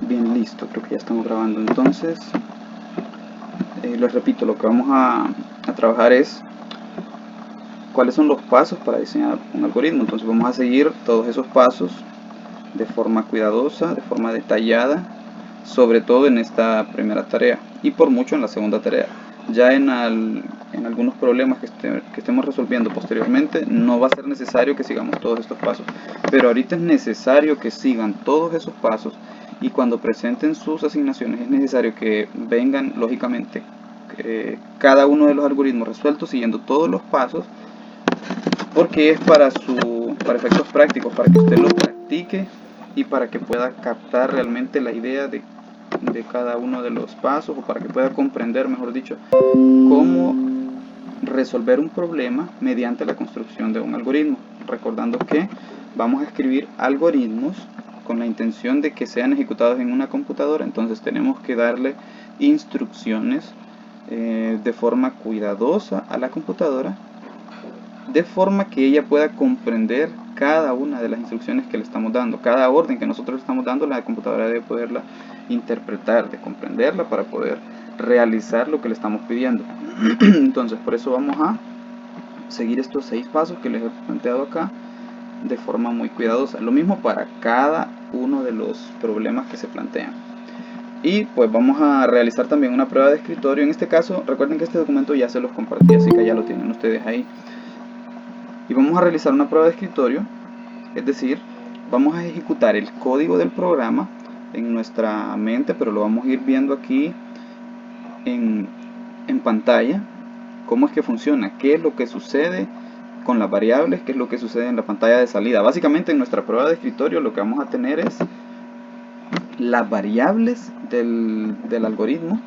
Bien, listo, creo que ya estamos grabando. Entonces, les repito, lo que vamos a trabajar es cuáles son los pasos para diseñar un algoritmo. Entonces vamos a seguir todos esos pasos de forma cuidadosa, de forma detallada, sobre todo en esta primera tarea y por mucho en la segunda tarea. Ya en algunos problemas que estemos resolviendo posteriormente no va a ser necesario que sigamos todos estos pasos, pero ahorita es necesario que sigan todos esos pasos, y cuando presenten sus asignaciones es necesario que vengan lógicamente cada uno de los algoritmos resueltos siguiendo todos los pasos, porque es para efectos prácticos, para que usted lo practique y para que pueda captar realmente la idea de cada uno de los pasos, o para que pueda comprender, mejor dicho, cómo resolver un problema mediante la construcción de un algoritmo. Recordando que vamos a escribir algoritmos con la intención de que sean ejecutados en una computadora, entonces tenemos que darle instrucciones de forma cuidadosa a la computadora, de forma que ella pueda comprender cada una de las instrucciones que le estamos dando. Cada orden que nosotros le estamos dando, la computadora debe poderla interpretar, de comprenderla para poder realizar lo que le estamos pidiendo. Entonces, por eso vamos a seguir estos 6 pasos que les he planteado acá de forma muy cuidadosa. Lo mismo para cada uno de los problemas que se plantean. Y pues vamos a realizar también una prueba de escritorio. En este caso, recuerden que este documento ya se los compartí, así que ya lo tienen ustedes ahí. Y vamos a realizar una prueba de escritorio, es decir, vamos a ejecutar el código del programa en nuestra mente, pero lo vamos a ir viendo aquí en pantalla, cómo es que funciona, qué es lo que sucede con las variables, qué es lo que sucede en la pantalla de salida. Básicamente en nuestra prueba de escritorio lo que vamos a tener es las variables del algoritmo,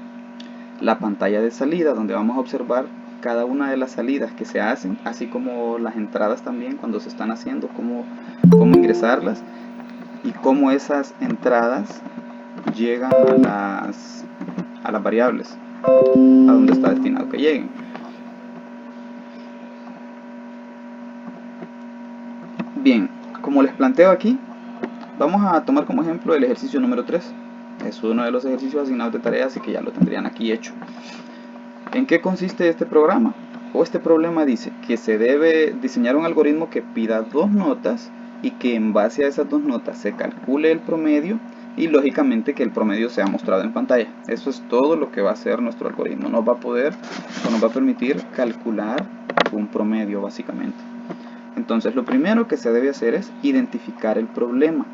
la pantalla de salida donde vamos a observar cada una de las salidas que se hacen, así como las entradas también cuando se están haciendo, cómo ingresarlas y cómo esas entradas llegan a las variables, a donde está destinado que lleguen. Bien, como les planteo aquí, vamos a tomar como ejemplo el ejercicio número 3. Es uno de los ejercicios asignados de tareas, así que ya lo tendrían aquí hecho. ¿En qué consiste este programa? O este problema dice que se debe diseñar un algoritmo que pida 2 notas y que en base a esas 2 notas se calcule el promedio, y lógicamente que el promedio sea mostrado en pantalla. Eso es todo lo que va a hacer nuestro algoritmo. Nos va a permitir calcular un promedio básicamente. Entonces lo primero que se debe hacer es identificar el problema.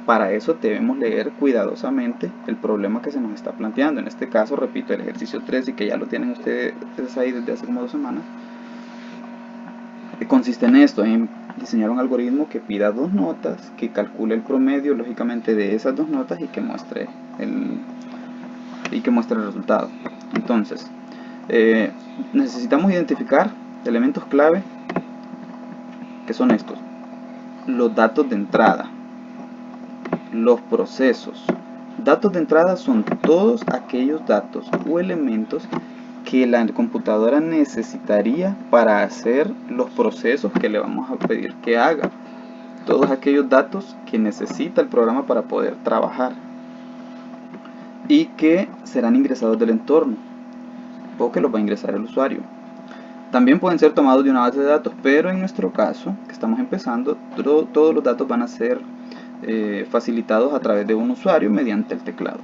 Para eso debemos leer cuidadosamente el problema que se nos está planteando. En este caso, repito, el ejercicio 3, y que ya lo tienen ustedes ahí desde hace como 2 semanas. Consiste en esto, en diseñar un algoritmo que pida 2 notas, que calcule el promedio, lógicamente, de esas 2 notas y que muestre el resultado. Entonces, necesitamos identificar elementos clave, que son estos: los datos de entrada, los procesos. Datos de entrada son todos aquellos datos o elementos que la computadora necesitaría para hacer los procesos que le vamos a pedir que haga. Todos aquellos datos que necesita el programa para poder trabajar y que serán ingresados del entorno o que los va a ingresar el usuario. También pueden ser tomados de una base de datos, pero en nuestro caso, que estamos empezando, todos los datos van a ser facilitados a través de un usuario mediante el teclado.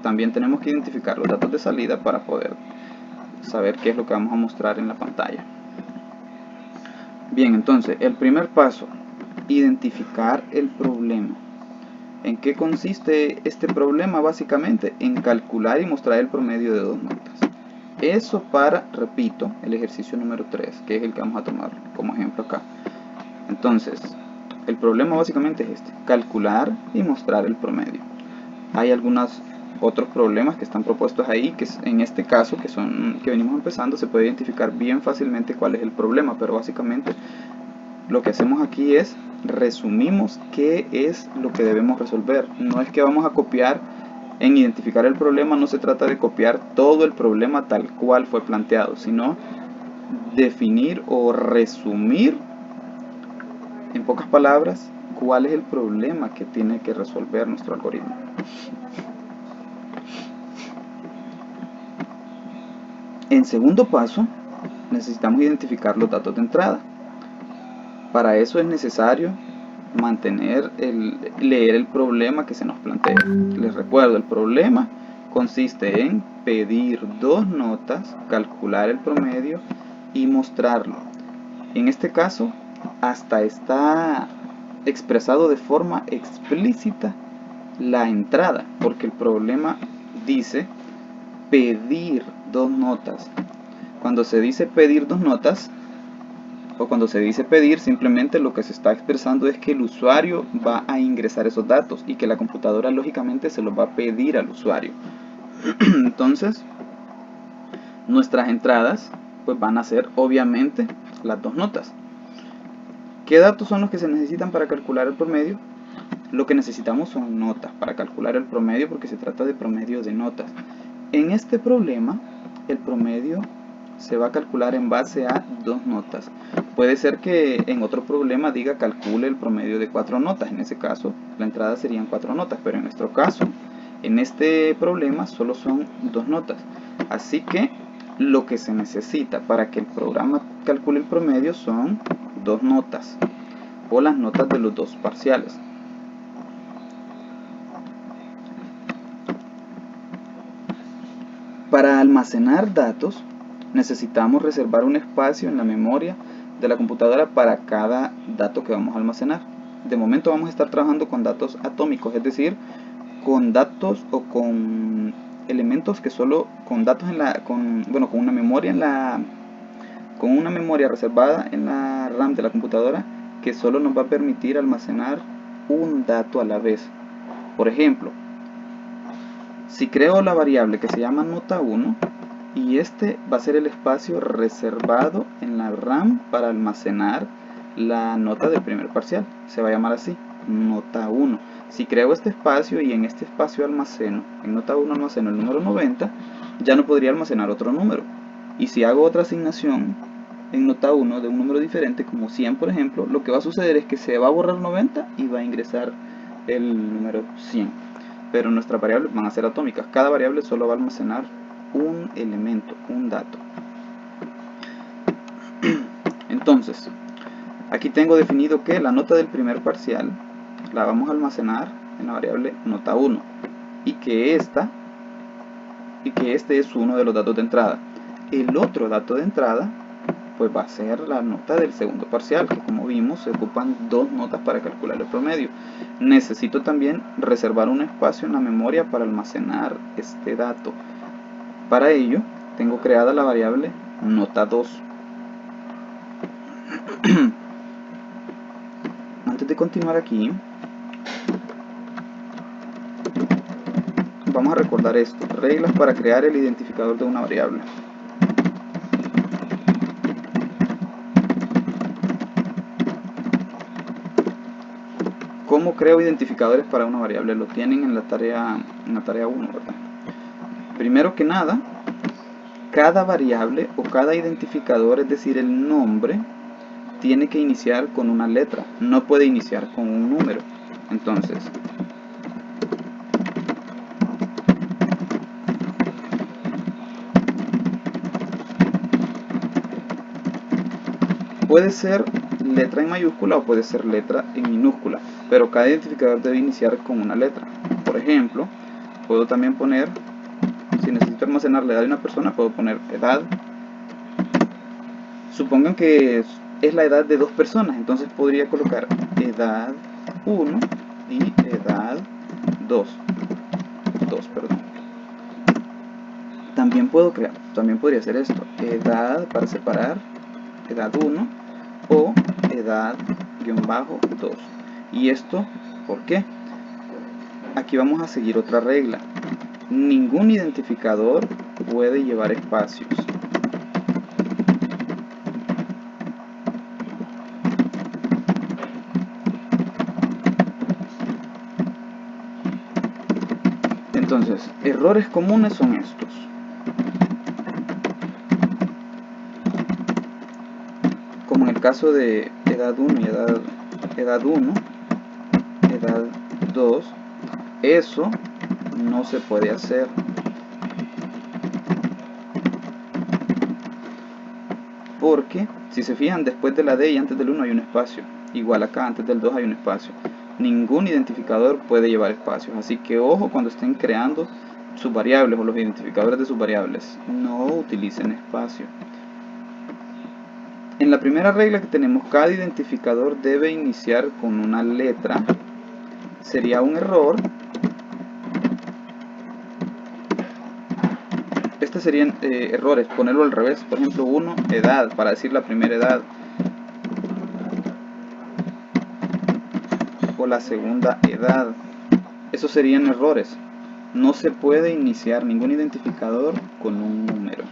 También tenemos que identificar los datos de salida para poder saber qué es lo que vamos a mostrar en la pantalla. Bien, entonces el primer paso: identificar el problema. ¿En qué consiste este problema? Básicamente en calcular y mostrar el promedio de 2 notas. Eso para, repito, el ejercicio número 3, que es el que vamos a tomar como ejemplo acá. Entonces, el problema básicamente es este: calcular y mostrar el promedio. Hay algunos otros problemas que están propuestos ahí, que en este caso, que venimos empezando, se puede identificar bien fácilmente cuál es el problema, pero básicamente lo que hacemos aquí es resumimos qué es lo que debemos resolver. No es que vamos a copiar. En identificar el problema no se trata de copiar todo el problema tal cual fue planteado, sino definir o resumir en pocas palabras cuál es el problema que tiene que resolver nuestro algoritmo. En segundo paso, necesitamos identificar los datos de entrada. Para eso es necesario leer el problema que se nos plantea. Les recuerdo, el problema consiste en pedir dos notas, calcular el promedio y mostrarlo. En este caso, hasta está expresado de forma explícita la entrada, porque el problema dice pedir dos notas. Cuando se dice pedir dos notas, o cuando se dice pedir, simplemente lo que se está expresando es que el usuario va a ingresar esos datos y que la computadora lógicamente se los va a pedir al usuario. Entonces, nuestras entradas pues van a ser obviamente las dos notas. ¿Qué datos son los que se necesitan para calcular el promedio? Lo que necesitamos son notas para calcular el promedio, porque se trata de promedio de notas. En este problema, el promedio se va a calcular en base a dos notas. Puede ser que en otro problema diga calcule el promedio de 4 notas. En ese caso, la entrada serían 4 notas, pero en nuestro caso, en este problema solo son dos notas. Así que lo que se necesita para que el programa calcule el promedio son dos notas, o las notas de los dos parciales. Para almacenar datos, necesitamos reservar un espacio en la memoria de la computadora para cada dato que vamos a almacenar. De momento vamos a estar trabajando con datos atómicos, es decir, con datos o con elementos que solo con datos con una memoria con una memoria reservada en la RAM de la computadora que solo nos va a permitir almacenar un dato a la vez. Por ejemplo, si creo la variable que se llama nota 1, y este va a ser el espacio reservado en la RAM para almacenar la nota del primer parcial, se va a llamar así, nota 1. Si creo este espacio y en este espacio almaceno, en nota 1 almaceno el número 90, ya no podría almacenar otro número. Y si hago otra asignación en nota 1 de un número diferente, como 100 por ejemplo, lo que va a suceder es que se va a borrar 90 y va a ingresar el número 100. Pero nuestras variables van a ser atómicas. Cada variable solo va a almacenar un elemento, un dato. Entonces, aquí tengo definido que la nota del primer parcial la vamos a almacenar en la variable nota 1 y que este es uno de los datos de entrada. El otro dato de entrada pues va a ser la nota del segundo parcial, que como vimos se ocupan dos notas para calcular el promedio. Necesito también reservar un espacio en la memoria para almacenar este dato. Para ello tengo creada la variable nota 2. Antes de continuar aquí, vamos a recordar esto: reglas para crear el identificador de una variable. ¿Cómo creo identificadores para una variable? Lo tienen en la tarea 1, ¿verdad? Primero que nada, cada variable o cada identificador, es decir, el nombre, tiene que iniciar con una letra, no puede iniciar con un número. Entonces, puede ser letra en mayúscula o puede ser letra en minúscula, pero cada identificador debe iniciar con una letra. Por ejemplo, puedo también poner, si necesito almacenar la edad de una persona, puedo poner edad. Supongan que es la edad de dos personas, entonces podría colocar edad 1 y edad 2. También podría hacer esto: edad para separar, edad 1 o edad-2. ¿Y esto por qué? Aquí vamos a seguir otra regla: ningún identificador puede llevar espacios. Entonces, errores comunes son estos. Como en el caso de edad 1 y edad 2, eso no se puede hacer. Porque, si se fijan, después de la D y antes del 1 hay un espacio. Igual acá, antes del 2 hay un espacio. Ningún identificador puede llevar espacios. Así que ojo cuando estén creando sus variables o los identificadores de sus variables. No utilicen espacio. En la primera regla que tenemos, cada identificador debe iniciar con una letra. Sería un error. Estos serían errores, ponerlo al revés. Por ejemplo, 1, edad, para decir la primera edad. O la segunda edad. Esos serían errores. No se puede iniciar ningún identificador con un número.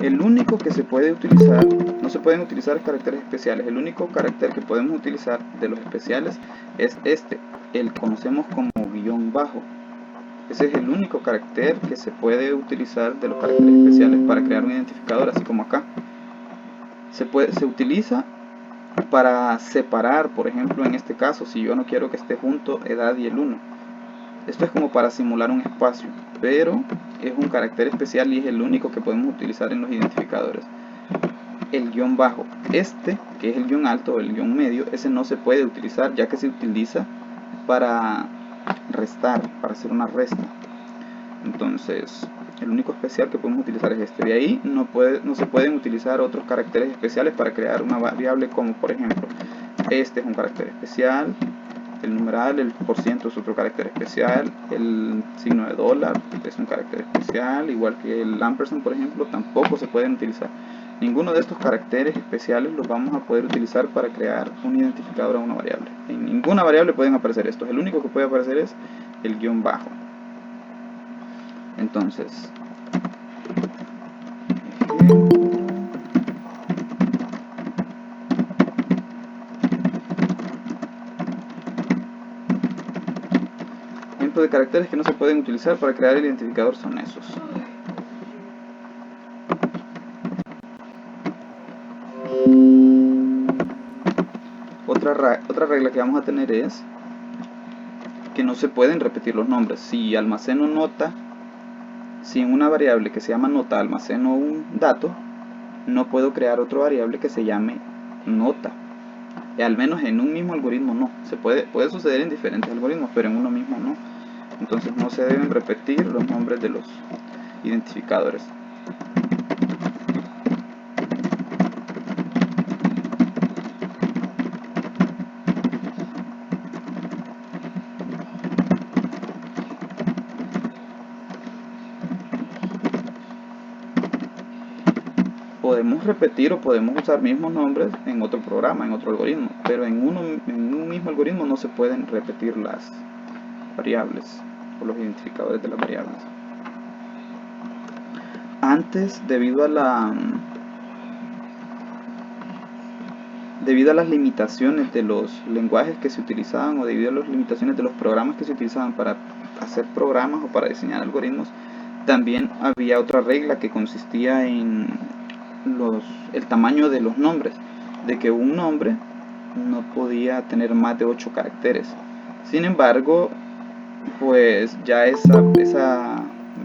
El único que se puede utilizar, no se pueden utilizar caracteres especiales. El único carácter que podemos utilizar de los especiales es este, el que conocemos como guión bajo. Ese es el único carácter que se puede utilizar de los caracteres especiales para crear un identificador, así como acá. Se utiliza para separar, por ejemplo, en este caso, si yo no quiero que esté junto edad y el 1. Esto es como para simular un espacio, pero es un carácter especial y es el único que podemos utilizar en los identificadores. El guión bajo, este, que es el guión alto o el guión medio, ese no se puede utilizar, ya que se utiliza para restar, para hacer una resta. Entonces, el único especial que podemos utilizar es este. De ahí no se pueden utilizar otros caracteres especiales para crear una variable, como por ejemplo, este es un carácter especial, el numeral, el % es otro carácter especial, el signo de dólar es un carácter especial, igual que el ampersand, por ejemplo, tampoco se pueden utilizar. Ninguno de estos caracteres especiales los vamos a poder utilizar para crear un identificador a una variable. En ninguna variable pueden aparecer estos, el único que puede aparecer es el guión bajo. Entonces, ejemplo de caracteres que no se pueden utilizar para crear el identificador son esos. Otra regla que vamos a tener es que no se pueden repetir los nombres. Si almaceno nota, si en una variable que se llama nota almaceno un dato, no puedo crear otra variable que se llame nota. Al menos en un mismo algoritmo no. Puede suceder en diferentes algoritmos, pero en uno mismo no. Entonces no se deben repetir los nombres de los identificadores. Podemos repetir o podemos usar mismos nombres en otro programa, en otro algoritmo, pero en un mismo algoritmo no se pueden repetir las variables o los identificadores de las variables. Antes, debido a las limitaciones de los lenguajes que se utilizaban o debido a las limitaciones de los programas que se utilizaban para hacer programas o para diseñar algoritmos, también había otra regla que consistía en el tamaño de los nombres, de que un nombre no podía tener más de 8 caracteres. Sin embargo, pues ya esa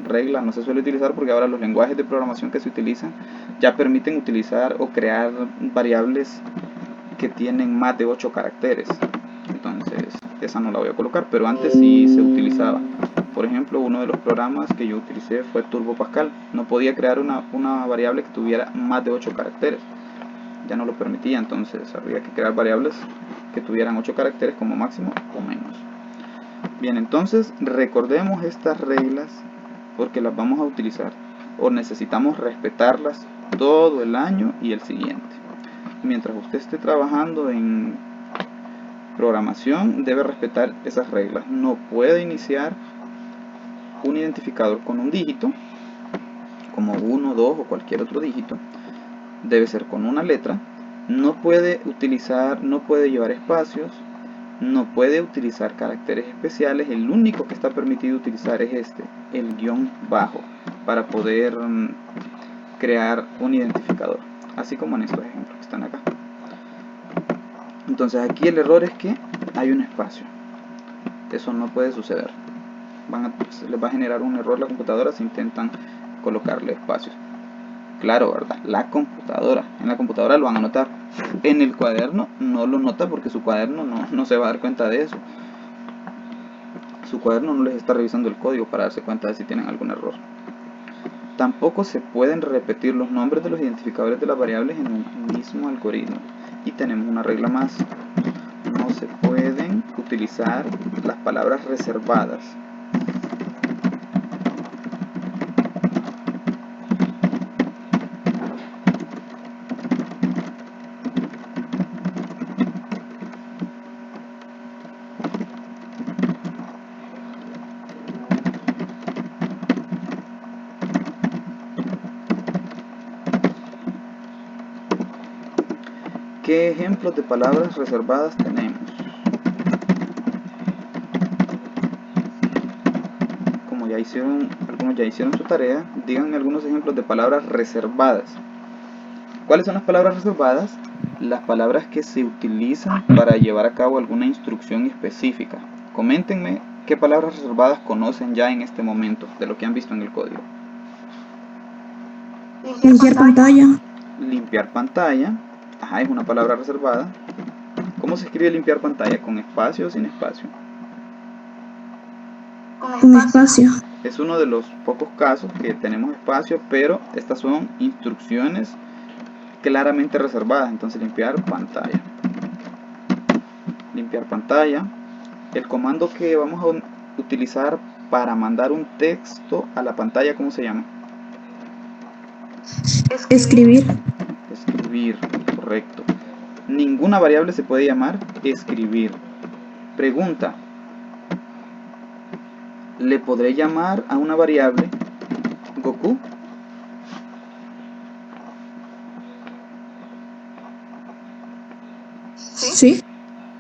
regla no se suele utilizar porque ahora los lenguajes de programación que se utilizan ya permiten utilizar o crear variables que tienen más de 8 caracteres. Entonces esa no la voy a colocar, pero antes sí se utilizaba. Por ejemplo, uno de los programas que yo utilicé fue Turbo Pascal. No podía crear una variable que tuviera más de 8 caracteres. Ya no lo permitía, entonces había que crear variables que tuvieran 8 caracteres como máximo o menos. Bien, entonces recordemos estas reglas porque las vamos a utilizar o necesitamos respetarlas todo el año y el siguiente. Mientras usted esté trabajando en programación, debe respetar esas reglas. No puede iniciar un identificador con un dígito, como 1, 2 o cualquier otro dígito. Debe ser con una letra. No puede llevar espacios. no puede utilizar caracteres especiales. El único que está permitido utilizar es este, el guión bajo, para poder crear un identificador, así como en estos ejemplos que están acá. Entonces aquí el error es que hay un espacio. Eso no puede suceder. Les va a generar un error la computadora si intentan colocarle espacios. Claro, ¿verdad? La computadora. En la computadora lo van a notar. En el cuaderno no lo nota porque su cuaderno no se va a dar cuenta de eso. Su cuaderno no les está revisando el código para darse cuenta de si tienen algún error. Tampoco se pueden repetir los nombres de los identificadores de las variables en un mismo algoritmo. Y tenemos una regla más. No se pueden utilizar las palabras reservadas. ¿Qué ejemplos de palabras reservadas tenemos? Algunos ya hicieron su tarea, digan algunos ejemplos de palabras reservadas. ¿Cuáles son las palabras reservadas? Las palabras que se utilizan para llevar a cabo alguna instrucción específica. Coméntenme qué palabras reservadas conocen ya en este momento de lo que han visto en el código. Limpiar pantalla. Limpiar pantalla. Ajá, es una palabra reservada. ¿Cómo se escribe limpiar pantalla? ¿Con espacio o sin espacio? Con espacio. Es uno de los pocos casos que tenemos espacio, pero estas son instrucciones claramente reservadas. Entonces limpiar pantalla. Limpiar pantalla. El comando que vamos a utilizar para mandar un texto a la pantalla, ¿cómo se llama? Escribir. Escribir, correcto. Ninguna variable se puede llamar escribir. Pregunta: ¿le podré llamar a una variable Goku? Sí.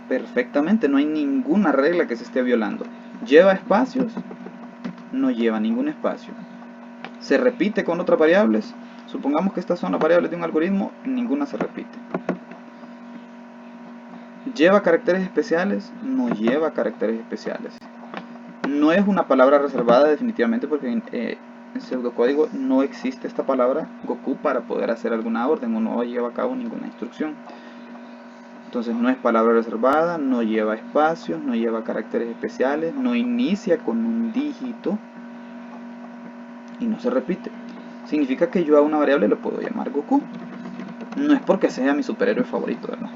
Perfectamente, no hay ninguna regla que se esté violando. ¿Lleva espacios? No lleva ningún espacio. ¿Se repite con otras variables? Supongamos que estas son las variables de un algoritmo, ninguna se repite. ¿Lleva caracteres especiales? No lleva caracteres especiales. No es una palabra reservada definitivamente porque en pseudocódigo no existe esta palabra Goku para poder hacer alguna orden o no lleva a cabo ninguna instrucción. Entonces no es palabra reservada, no lleva espacios, no lleva caracteres especiales, no inicia con un dígito y no se repite. Significa que yo a una variable le puedo llamar Goku. No es porque sea mi superhéroe favorito, ¿verdad?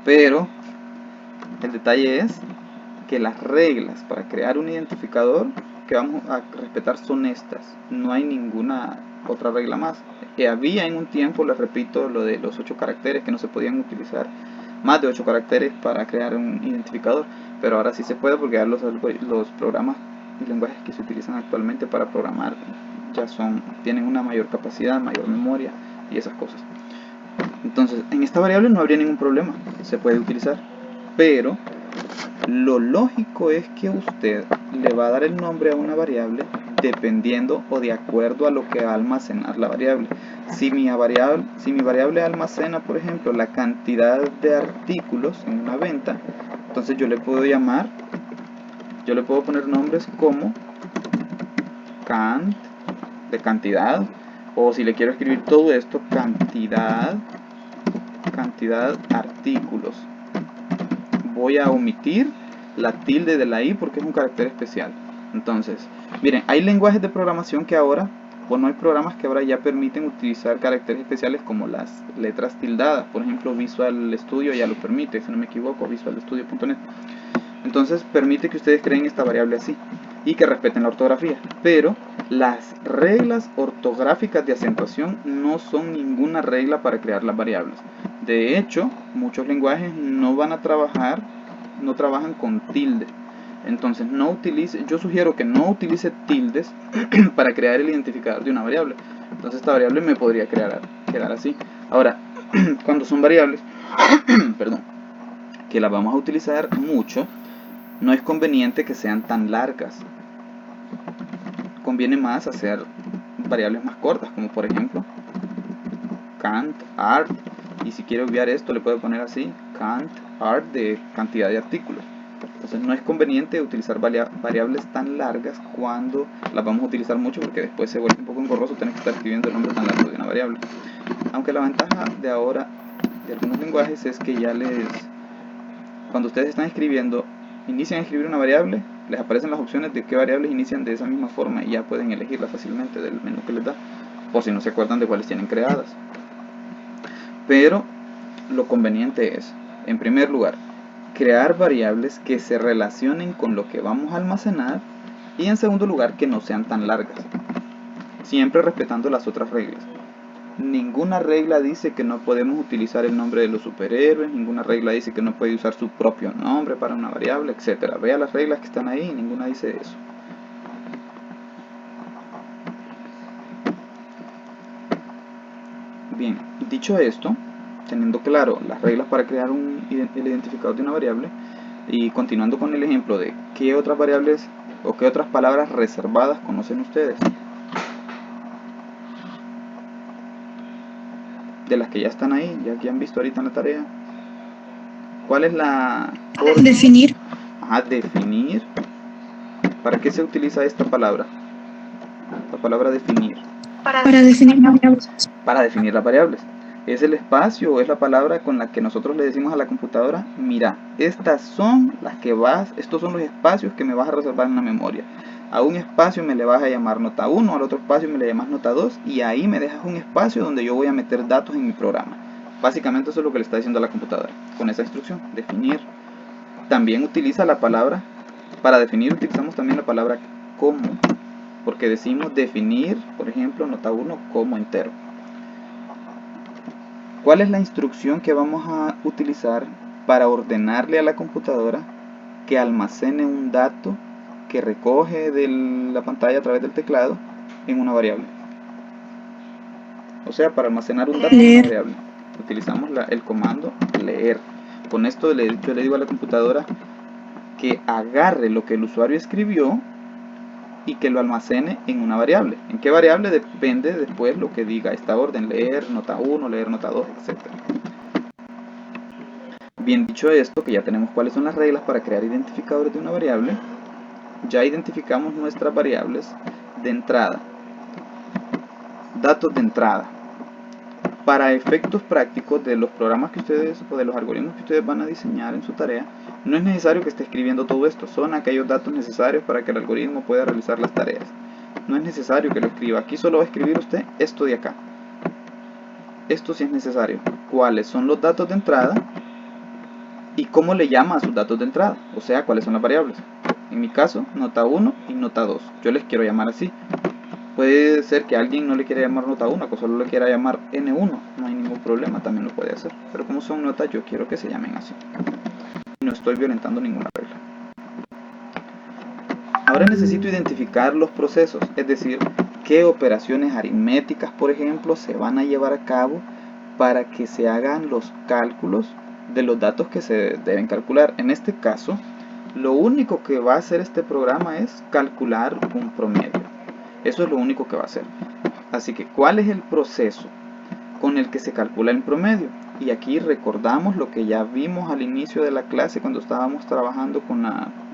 Pero el detalle es que las reglas para crear un identificador que vamos a respetar son estas. No hay ninguna otra regla más. Había en un tiempo, les repito, lo de los 8 caracteres, que no se podían utilizar más de 8 caracteres para crear un identificador, pero ahora sí se puede porque ya los programas y lenguajes que se utilizan actualmente para programar ya tienen una mayor capacidad, mayor memoria y esas cosas. Entonces en esta variable no habría ningún problema, se puede utilizar, pero lo lógico es que usted le va a dar el nombre a una variable dependiendo o de acuerdo a lo que va a almacenar la variable. Si mi variable almacena, por ejemplo, la cantidad de artículos en una venta, entonces yo le puedo poner nombres como cant, de cantidad, o si le quiero escribir todo esto, cantidad artículos. Voy a omitir la tilde de la i porque es un carácter especial. Entonces, miren, hay lenguajes de programación que ahora, o no hay programas que ahora ya permiten utilizar caracteres especiales como las letras tildadas. Por ejemplo, Visual Studio ya lo permite, si no me equivoco, visualstudio.net. Entonces permite que ustedes creen esta variable así y que respeten la ortografía. Pero las reglas ortográficas de acentuación no son ninguna regla para crear las variables. De hecho, muchos lenguajes no trabajan con tilde. Entonces yo sugiero que no utilice tildes para crear el identificador de una variable. Entonces esta variable me podría quedar así. Ahora, cuando son variables, perdón, que las vamos a utilizar mucho, no es conveniente que sean tan largas. Conviene más hacer variables más cortas, como por ejemplo cant art, y si quiere obviar esto le puedo poner así, cant art de cantidad de artículos. Entonces no es conveniente utilizar variables tan largas cuando las vamos a utilizar mucho, porque después se vuelve un poco engorroso tener que estar escribiendo el nombre tan largo de una variable. Aunque la ventaja de ahora de algunos lenguajes es que cuando ustedes están escribiendo, inician a escribir una variable, les aparecen las opciones de qué variables inician de esa misma forma y ya pueden elegirla fácilmente del menú que les da, por si no se acuerdan de cuáles tienen creadas. Pero lo conveniente es, en primer lugar, crear variables que se relacionen con lo que vamos a almacenar, y en segundo lugar, que no sean tan largas, siempre respetando las otras reglas. Ninguna regla dice que no podemos utilizar el nombre de los superhéroes, ninguna regla dice que no puede usar su propio nombre para una variable, etc. Vea las reglas que están ahí y ninguna dice eso. Bien, dicho esto, teniendo claro las reglas para crear el identificador de una variable, y continuando con el ejemplo de qué otras variables o qué otras palabras reservadas conocen ustedes, de las que ya están ahí, ya que han visto ahorita en la tarea. ¿Cuál es la orden? Definir. Definir. ¿Para qué se utiliza esta palabra? La palabra definir. Para definir variables. Para definir las variables. Es el espacio o es la palabra con la que nosotros le decimos a la computadora, mira, estos son los espacios que me vas a reservar en la memoria. A un espacio me le vas a llamar nota 1, al otro espacio me le llamas nota 2, y ahí me dejas un espacio donde yo voy a meter datos en mi programa. Básicamente eso es lo que le está diciendo a la computadora con esa instrucción, definir. También utiliza la palabra, para definir utilizamos también la palabra como, porque decimos definir, por ejemplo, nota 1 como entero. ¿Cuál es la instrucción que vamos a utilizar para ordenarle a la computadora que almacene un dato que recoge de la pantalla a través del teclado en una variable? O sea, para almacenar un dato en una variable, utilizamos el comando leer. Con esto yo le digo a la computadora que agarre lo que el usuario escribió y que lo almacene en una variable. ¿En qué variable? Depende después lo que diga esta orden, leer nota 1, leer nota 2, etc. Bien, dicho esto, que ya tenemos cuáles son las reglas para crear identificadores de una variable, ya identificamos nuestras variables de entrada. Datos de entrada. Para efectos prácticos de los programas que ustedes o de los algoritmos que ustedes van a diseñar en su tarea, no es necesario que esté escribiendo todo esto, son aquellos datos necesarios para que el algoritmo pueda realizar las tareas. No es necesario que lo escriba, aquí solo va a escribir usted esto de acá. Esto sí es necesario. ¿Cuáles son los datos de entrada? Y cómo le llama a sus datos de entrada, o sea, cuáles son las variables. En mi caso, nota 1 y nota 2. Yo les quiero llamar así. Puede ser que alguien no le quiera llamar nota 1, que solo le quiera llamar N1. No hay ningún problema, también lo puede hacer. Pero como son notas, yo quiero que se llamen así. No estoy violentando ninguna regla. Ahora necesito identificar los procesos, es decir, qué operaciones aritméticas, por ejemplo, se van a llevar a cabo para que se hagan los cálculos de los datos que se deben calcular. En este caso, lo único que va a hacer este programa es calcular un promedio. Eso es lo único que va a hacer. Así que, ¿cuál es el proceso con el que se calcula el promedio? Y aquí recordamos lo que ya vimos al inicio de la clase cuando estábamos trabajando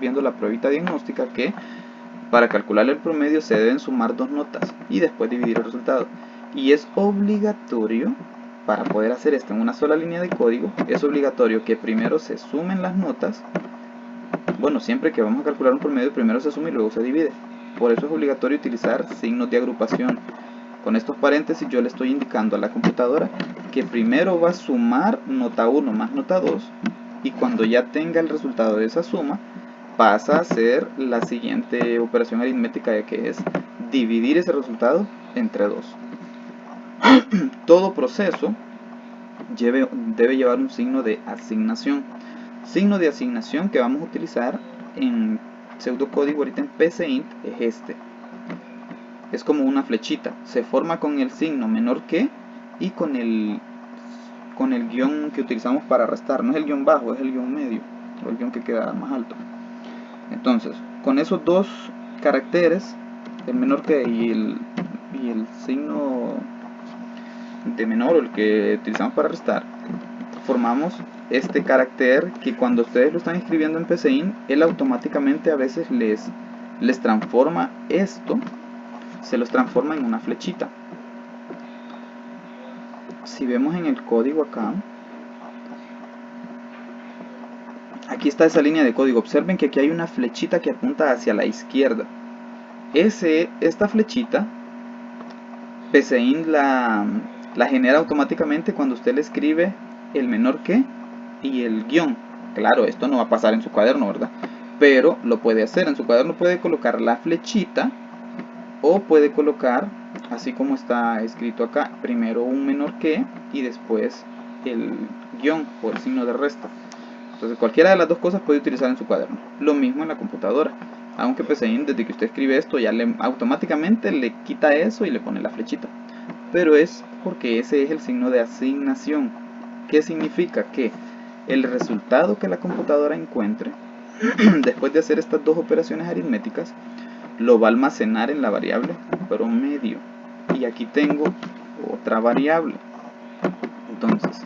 viendo la pruebita diagnóstica, que para calcular el promedio se deben sumar dos notas y después dividir el resultado. Y es obligatorio, para poder hacer esto en una sola línea de código, es obligatorio que primero se sumen las notas. Bueno, siempre que vamos a calcular un promedio, primero se suma y luego se divide. Por eso es obligatorio utilizar signos de agrupación. Con estos paréntesis yo le estoy indicando a la computadora que primero va a sumar nota 1 más nota 2, y cuando ya tenga el resultado de esa suma, pasa a hacer la siguiente operación aritmética, que es dividir ese resultado entre 2. Todo proceso debe llevar un signo de asignación. Signo de asignación que vamos a utilizar en pseudocódigo ahorita en PCInt es este. Es como una flechita, se forma con el signo menor que y con el con el guión que utilizamos para restar. No es el guión bajo, es el guión medio, o el guión que queda más alto. Entonces, con esos dos caracteres, el menor que y el signo de menor, o el que utilizamos para restar, formamos este carácter que cuando ustedes lo están escribiendo en PCInt, él automáticamente a veces les transforma esto, se los transforma en una flechita. Si vemos en el código acá, aquí está esa línea de código. Observen que aquí hay una flechita que apunta hacia la izquierda. Esta flechita, PCInt la genera automáticamente cuando usted le escribe el menor que y el guión. Claro, esto no va a pasar en su cuaderno, ¿verdad? Pero lo puede hacer. En su cuaderno puede colocar la flechita o puede colocar, así como está escrito acá, primero un menor que y después el guión o el signo de resta. Entonces cualquiera de las dos cosas puede utilizar en su cuaderno. Lo mismo en la computadora. Aunque PCInt, desde que usted escribe esto, ya automáticamente le quita eso y le pone la flechita. Pero es porque ese es el signo de asignación. ¿Qué significa? Que el resultado que la computadora encuentre después de hacer estas dos operaciones aritméticas lo va a almacenar en la variable promedio. Y aquí tengo otra variable. Entonces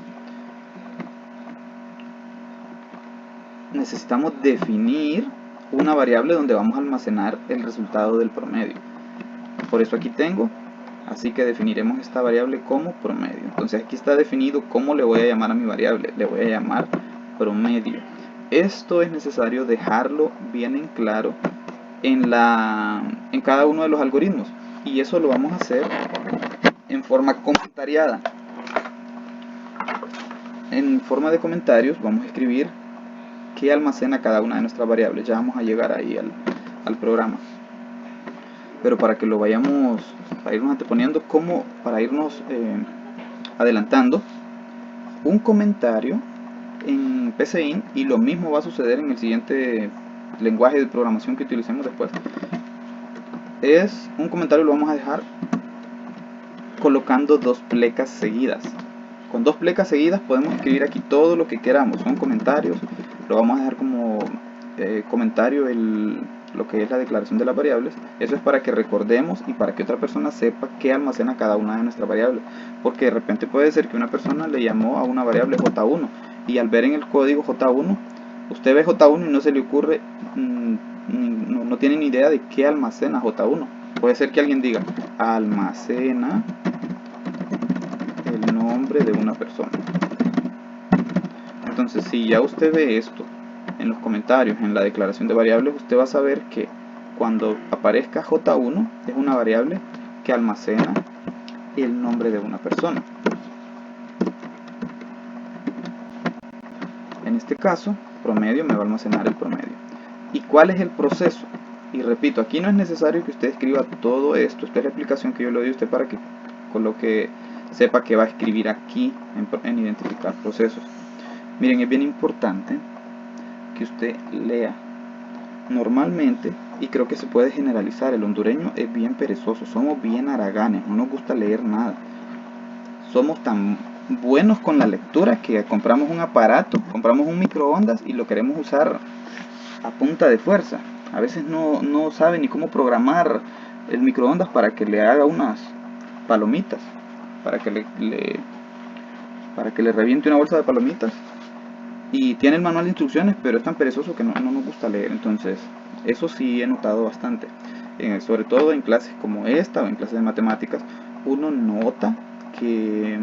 necesitamos definir una variable donde vamos a almacenar el resultado del promedio. Por eso aquí tengo, así que definiremos esta variable como promedio. Entonces aquí está definido cómo le voy a llamar a mi variable. Le voy a llamar promedio. Esto es necesario dejarlo bien en claro en cada uno de los algoritmos. Y eso lo vamos a hacer en forma comentariada. En forma de comentarios vamos a escribir qué almacena cada una de nuestras variables. Ya vamos a llegar ahí al programa. Pero para que lo vayamos, para irnos anteponiendo, para irnos adelantando, un comentario en PCInt, y lo mismo va a suceder en el siguiente lenguaje de programación que utilicemos después, es un comentario lo vamos a dejar colocando dos plecas seguidas. Con dos plecas seguidas podemos escribir aquí todo lo que queramos, son comentarios. Lo vamos a dejar como comentario lo que es la declaración de las variables. Eso es para que recordemos y para que otra persona sepa qué almacena cada una de nuestras variables, porque de repente puede ser que una persona le llamó a una variable J1 y al ver en el código J1, usted ve J1 y no se le ocurre, no tiene ni idea de qué almacena J1. Puede ser que alguien diga almacena el nombre de una persona. Entonces, si ya usted ve esto en los comentarios, en la declaración de variables, usted va a saber que cuando aparezca J1 es una variable que almacena el nombre de una persona. En este caso, promedio me va a almacenar el promedio. ¿Y cuál es el proceso? Y repito, aquí no es necesario que usted escriba todo esto. Esta es la explicación que yo le doy a usted para que sepa que va a escribir aquí en identificar procesos. Miren, es bien importante que usted lea. Normalmente, y creo que se puede generalizar, el hondureño es bien perezoso, somos bien haraganes, no nos gusta leer nada. Somos tan buenos con la lectura que compramos un aparato, compramos un microondas y lo queremos usar a punta de fuerza. A veces no sabe ni cómo programar el microondas para que le haga unas palomitas, para que le reviente una bolsa de palomitas. Y tiene el manual de instrucciones, pero es tan perezoso que no nos gusta leer. Entonces, eso sí he notado bastante. Sobre todo en clases como esta o en clases de matemáticas, uno nota que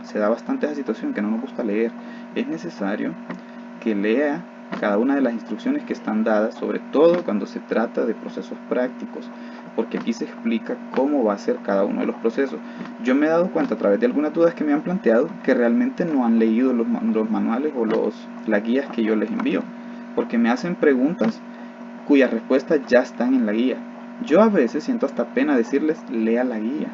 se da bastante esa situación, que no nos gusta leer. Es necesario que lea cada una de las instrucciones que están dadas, sobre todo cuando se trata de procesos prácticos, porque aquí se explica cómo va a ser cada uno de los procesos. Yo me he dado cuenta a través de algunas dudas que me han planteado que realmente no han leído los manuales o las guías que yo les envío, porque me hacen preguntas cuyas respuestas ya están en la guía. Yo a veces siento hasta pena decirles lea la guía,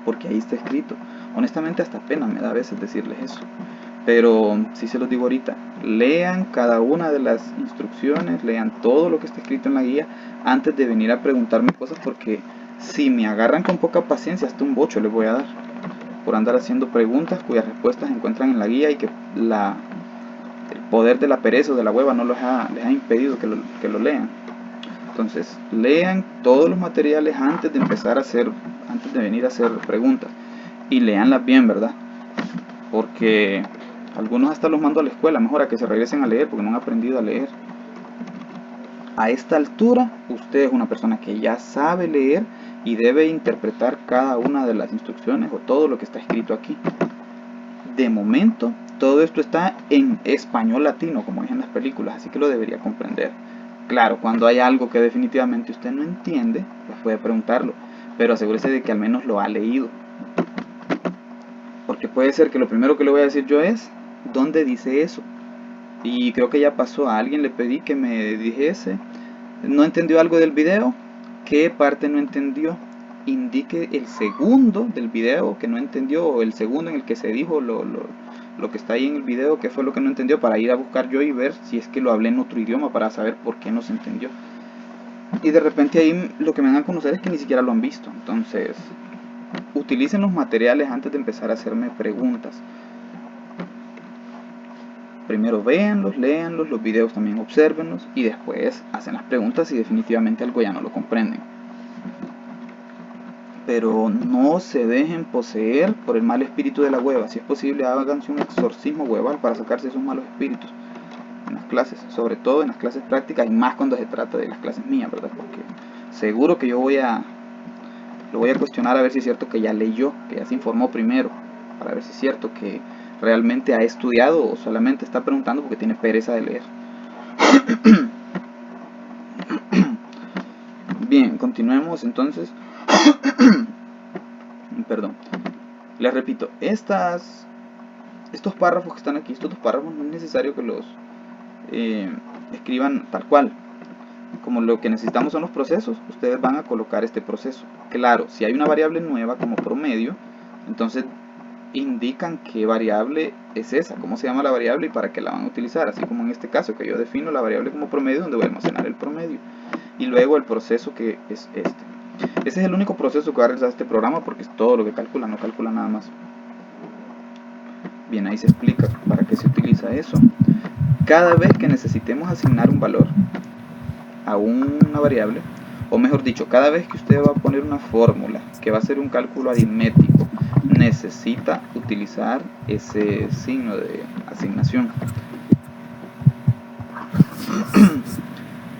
porque ahí está escrito. Honestamente hasta pena me da a veces decirles eso. Pero sí se los digo ahorita, lean cada una de las instrucciones, lean todo lo que está escrito en la guía antes de venir a preguntarme cosas, porque si me agarran con poca paciencia, hasta un bocho les voy a dar. por andar haciendo preguntas cuyas respuestas se encuentran en la guía y que el poder de la pereza o de la hueva no les ha impedido que lo lean. Entonces, lean todos los materiales antes de venir a hacer preguntas, y leanlas bien, ¿verdad? Porque algunos hasta los mando a la escuela, mejor a que se regresen a leer porque no han aprendido a leer. A esta altura, usted es una persona que ya sabe leer y debe interpretar cada una de las instrucciones o todo lo que está escrito aquí. De momento, todo esto está en español latino, como dicen las películas, así que lo debería comprender. Claro, cuando hay algo que definitivamente usted no entiende, pues puede preguntarlo, pero asegúrese de que al menos lo ha leído. Porque puede ser que lo primero que le voy a decir yo es, ¿dónde dice eso? Y creo que ya pasó, a alguien le pedí que me dijese, ¿no entendió algo del video? ¿Qué parte no entendió? Indique el segundo del video que no entendió, o el segundo en el que se dijo lo que está ahí en el video, que fue lo que no entendió, para ir a buscar yo y ver si es que lo hablé en otro idioma, para saber por qué no se entendió. Y de repente ahí lo que me dan a conocer es que ni siquiera lo han visto. Entonces, utilicen los materiales antes de empezar a hacerme preguntas. Primero véanlos, léanlos, los videos también obsérvenlos, y después hacen las preguntas si definitivamente algo ya no lo comprenden. Pero no se dejen poseer por el mal espíritu de la hueva. Si es posible, háganse un exorcismo hueval para sacarse esos malos espíritus en las clases, sobre todo en las clases prácticas, y más cuando se trata de las clases mías, ¿verdad? Porque seguro que lo voy a cuestionar a ver si es cierto que ya leyó, que ya se informó primero, para ver si es cierto que realmente ha estudiado o solamente está preguntando porque tiene pereza de leer. Bien, continuemos entonces. Perdón. Les repito, estos párrafos que están aquí, estos dos párrafos, no es necesario que los escriban tal cual. Como lo que necesitamos son los procesos, ustedes van a colocar este proceso. Claro, si hay una variable nueva como promedio, entonces indican qué variable es esa, cómo se llama la variable y para qué la van a utilizar, así como en este caso que yo defino la variable como promedio, donde voy a almacenar el promedio, y luego el proceso que es este. Ese es el único proceso que va a realizar este programa, porque es todo lo que calcula, no calcula nada más. Bien, ahí se explica para qué se utiliza eso. Cada vez que necesitemos asignar un valor a una variable, o mejor dicho, cada vez que usted va a poner una fórmula que va a ser un cálculo aritmético, necesita utilizar ese signo de asignación.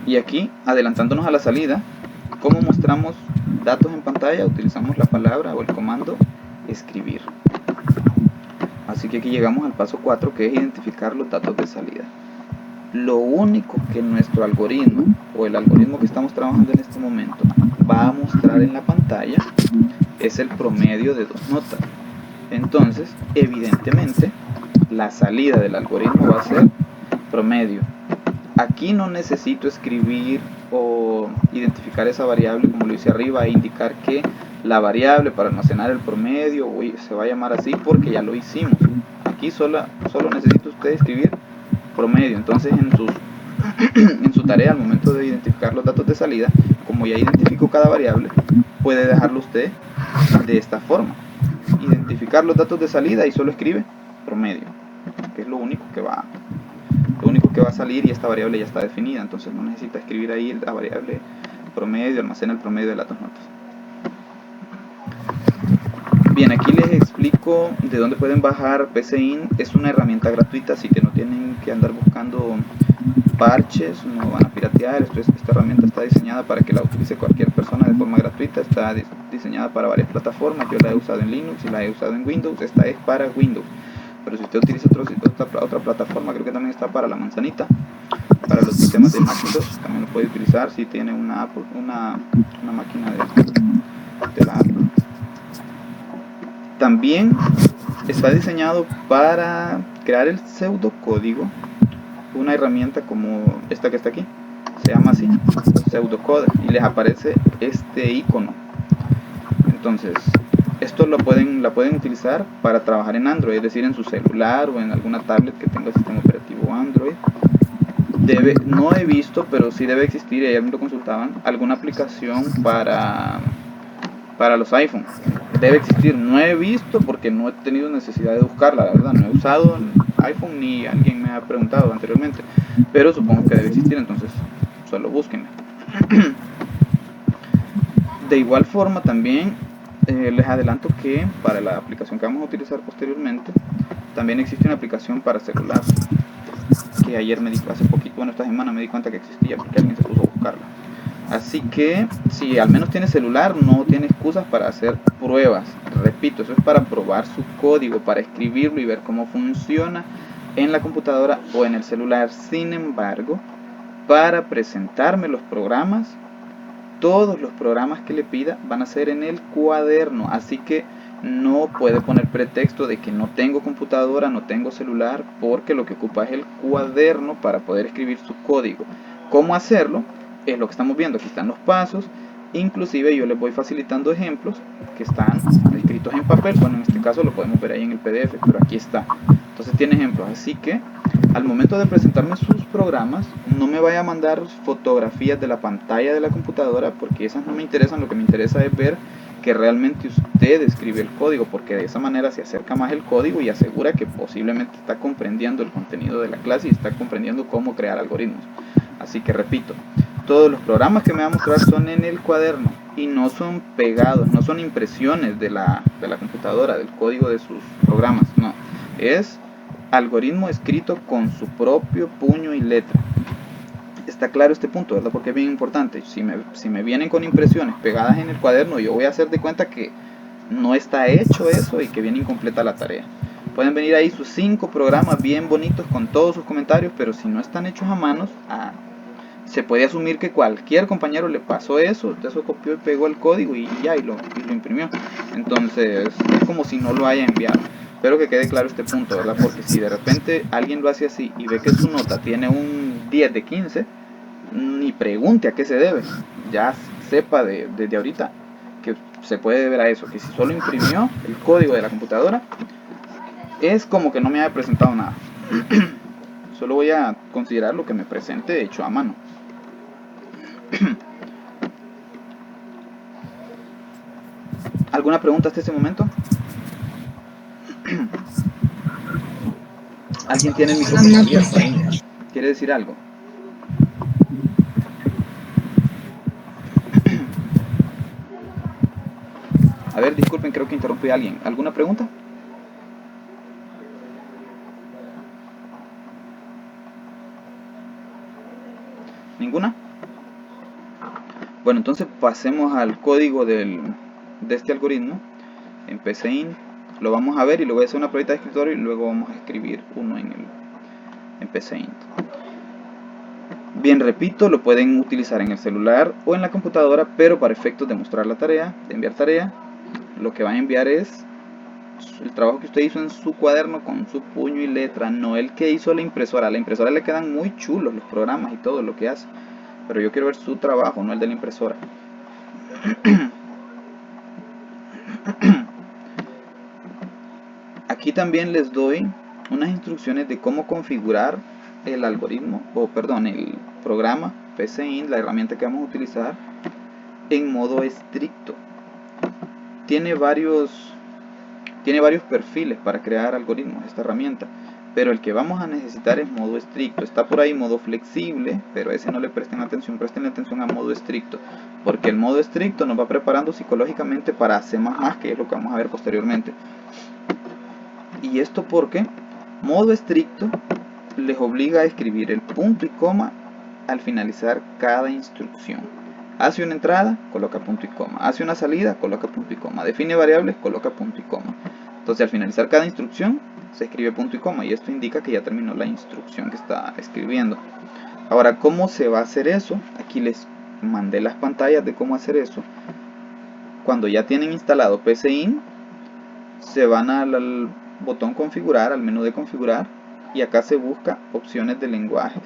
Y aquí, adelantándonos a la salida, ¿cómo mostramos datos en pantalla? Utilizamos la palabra o el comando escribir. Así que aquí llegamos al paso 4, que es identificar los datos de salida. Lo único que nuestro algoritmo, o el algoritmo que estamos trabajando en este momento, va a mostrar en la pantalla es el promedio de dos notas. Entonces, evidentemente, la salida del algoritmo va a ser promedio. Aquí no necesito escribir o identificar esa variable como lo hice arriba, e indicar que la variable para almacenar el promedio se va a llamar así porque ya lo hicimos. Aquí solo necesita usted escribir promedio. Entonces en su tarea, al momento de identificar los datos de salida, como ya identificó cada variable, puede dejarlo usted de esta forma: identificar los datos de salida y solo escribe promedio, que es lo único que va a salir, y esta variable ya está definida. Entonces no necesita escribir ahí la variable promedio, almacena el promedio de las dos notas. Bien, aquí les explico de dónde pueden bajar PCInt. Es una herramienta gratuita, así que no tienen que andar buscando parches, no van a piratear. Esta herramienta está diseñada para que la utilice cualquier persona de forma gratuita. Está diseñada para varias plataformas. Yo la he usado en Linux y la he usado en Windows. Esta es para Windows, pero si usted utiliza otra plataforma, creo que también está para la manzanita, para los sistemas de Macintosh, también lo puede utilizar si tiene una máquina de la Apple. También está diseñado para crear el pseudocódigo, una herramienta como esta que está aquí, se llama así, pseudocoder, y les aparece este icono. Entonces, esto la pueden utilizar para trabajar en Android, es decir, en su celular o en alguna tablet que tenga el sistema operativo Android. No he visto, pero sí debe existir, ayer me lo consultaban, alguna aplicación para los iPhones. debe existir. No he visto porque no he tenido necesidad de buscarla, la verdad. No he usado iPhone ni alguien me ha preguntado anteriormente, pero supongo que debe existir, entonces solo búsquenla. De igual forma también les adelanto que para la aplicación que vamos a utilizar posteriormente también existe una aplicación para celular que ayer hace poquito, bueno, esta semana me di cuenta que existía porque alguien se puso a buscarla. Así que si al menos tiene celular, no tiene excusas para hacer pruebas. Repito, eso es para probar su código, para escribirlo y ver cómo funciona en la computadora o en el celular. Sin embargo, para presentarme los programas, todos los programas que le pida van a ser en el cuaderno, así que no puede poner pretexto de que no tengo computadora, no tengo celular, porque lo que ocupa es el cuaderno para poder escribir su código. ¿Cómo hacerlo? Es lo que estamos viendo, aquí están los pasos, inclusive yo les voy facilitando ejemplos que están escritos en papel. Bueno, en este caso lo podemos ver ahí en el PDF, pero aquí está. Entonces tiene ejemplos, así que al momento de presentarme sus programas, no me vaya a mandar fotografías de la pantalla de la computadora, porque esas no me interesan. Lo que me interesa es ver que realmente usted escribe el código, porque de esa manera se acerca más el código y asegura que posiblemente está comprendiendo el contenido de la clase y está comprendiendo cómo crear algoritmos. Así que repito, todos los programas que me va a mostrar son en el cuaderno y no son pegados, no son impresiones de la computadora, del código de sus programas, no, es algoritmo escrito con su propio puño y letra. Está claro este punto, ¿verdad? Porque es bien importante. Si me vienen con impresiones pegadas en el cuaderno, yo voy a hacer de cuenta que no está hecho eso y que viene incompleta la tarea. Pueden venir ahí sus 5 programas bien bonitos con todos sus comentarios, pero si no están hechos a manos, se puede asumir que cualquier compañero le pasó eso, copió y pegó el código y ya, y lo imprimió. Entonces es como si no lo haya enviado. Espero que quede claro este punto, ¿verdad? Porque si de repente alguien lo hace así y ve que su nota tiene un 10 de 15, ni pregunte a qué se debe. Ya sepa desde ahorita que se puede deber a eso, que si solo imprimió el código de la computadora, es como que no me haya presentado nada. Solo voy a considerar lo que me presente hecho a mano. ¿Alguna pregunta hasta este momento? ¿Alguien tiene el micrófono abierto ahí? ¿Quiere decir algo? A ver, disculpen, creo que interrumpí a alguien. ¿Alguna pregunta? ¿Ninguna? Bueno, entonces pasemos al código de este algoritmo en PCInt. Lo vamos a ver y le voy a hacer una pruebita de escritorio y luego vamos a escribir uno en PCInt. Bien, repito, lo pueden utilizar en el celular o en la computadora, pero para efectos de mostrar la tarea, de enviar tarea, lo que van a enviar es el trabajo que usted hizo en su cuaderno con su puño y letra, no el que hizo la impresora. A la impresora le quedan muy chulos los programas y todo lo que hace, pero yo quiero ver su trabajo, no el de la impresora. Aquí también les doy unas instrucciones de cómo configurar el algoritmo, el programa PCInt, la herramienta que vamos a utilizar, en modo estricto. Tiene varios perfiles para crear algoritmos esta herramienta, pero el que vamos a necesitar es modo estricto. Está por ahí modo flexible, pero a ese no le presten atención a modo estricto, porque el modo estricto nos va preparando psicológicamente para C++, que es lo que vamos a ver posteriormente. Y esto porque modo estricto les obliga a escribir el punto y coma al finalizar cada instrucción. Hace una entrada, coloca punto y coma. Hace una salida, coloca punto y coma. Define variables, coloca punto y coma. Entonces al finalizar cada instrucción se escribe punto y coma, y esto indica que ya terminó la instrucción que está escribiendo. Ahora, ¿cómo se va a hacer eso? Aquí les mandé las pantallas de cómo hacer eso. Cuando ya tienen instalado PCInt, se van al botón configurar, al menú de configurar, y acá se busca opciones de lenguaje,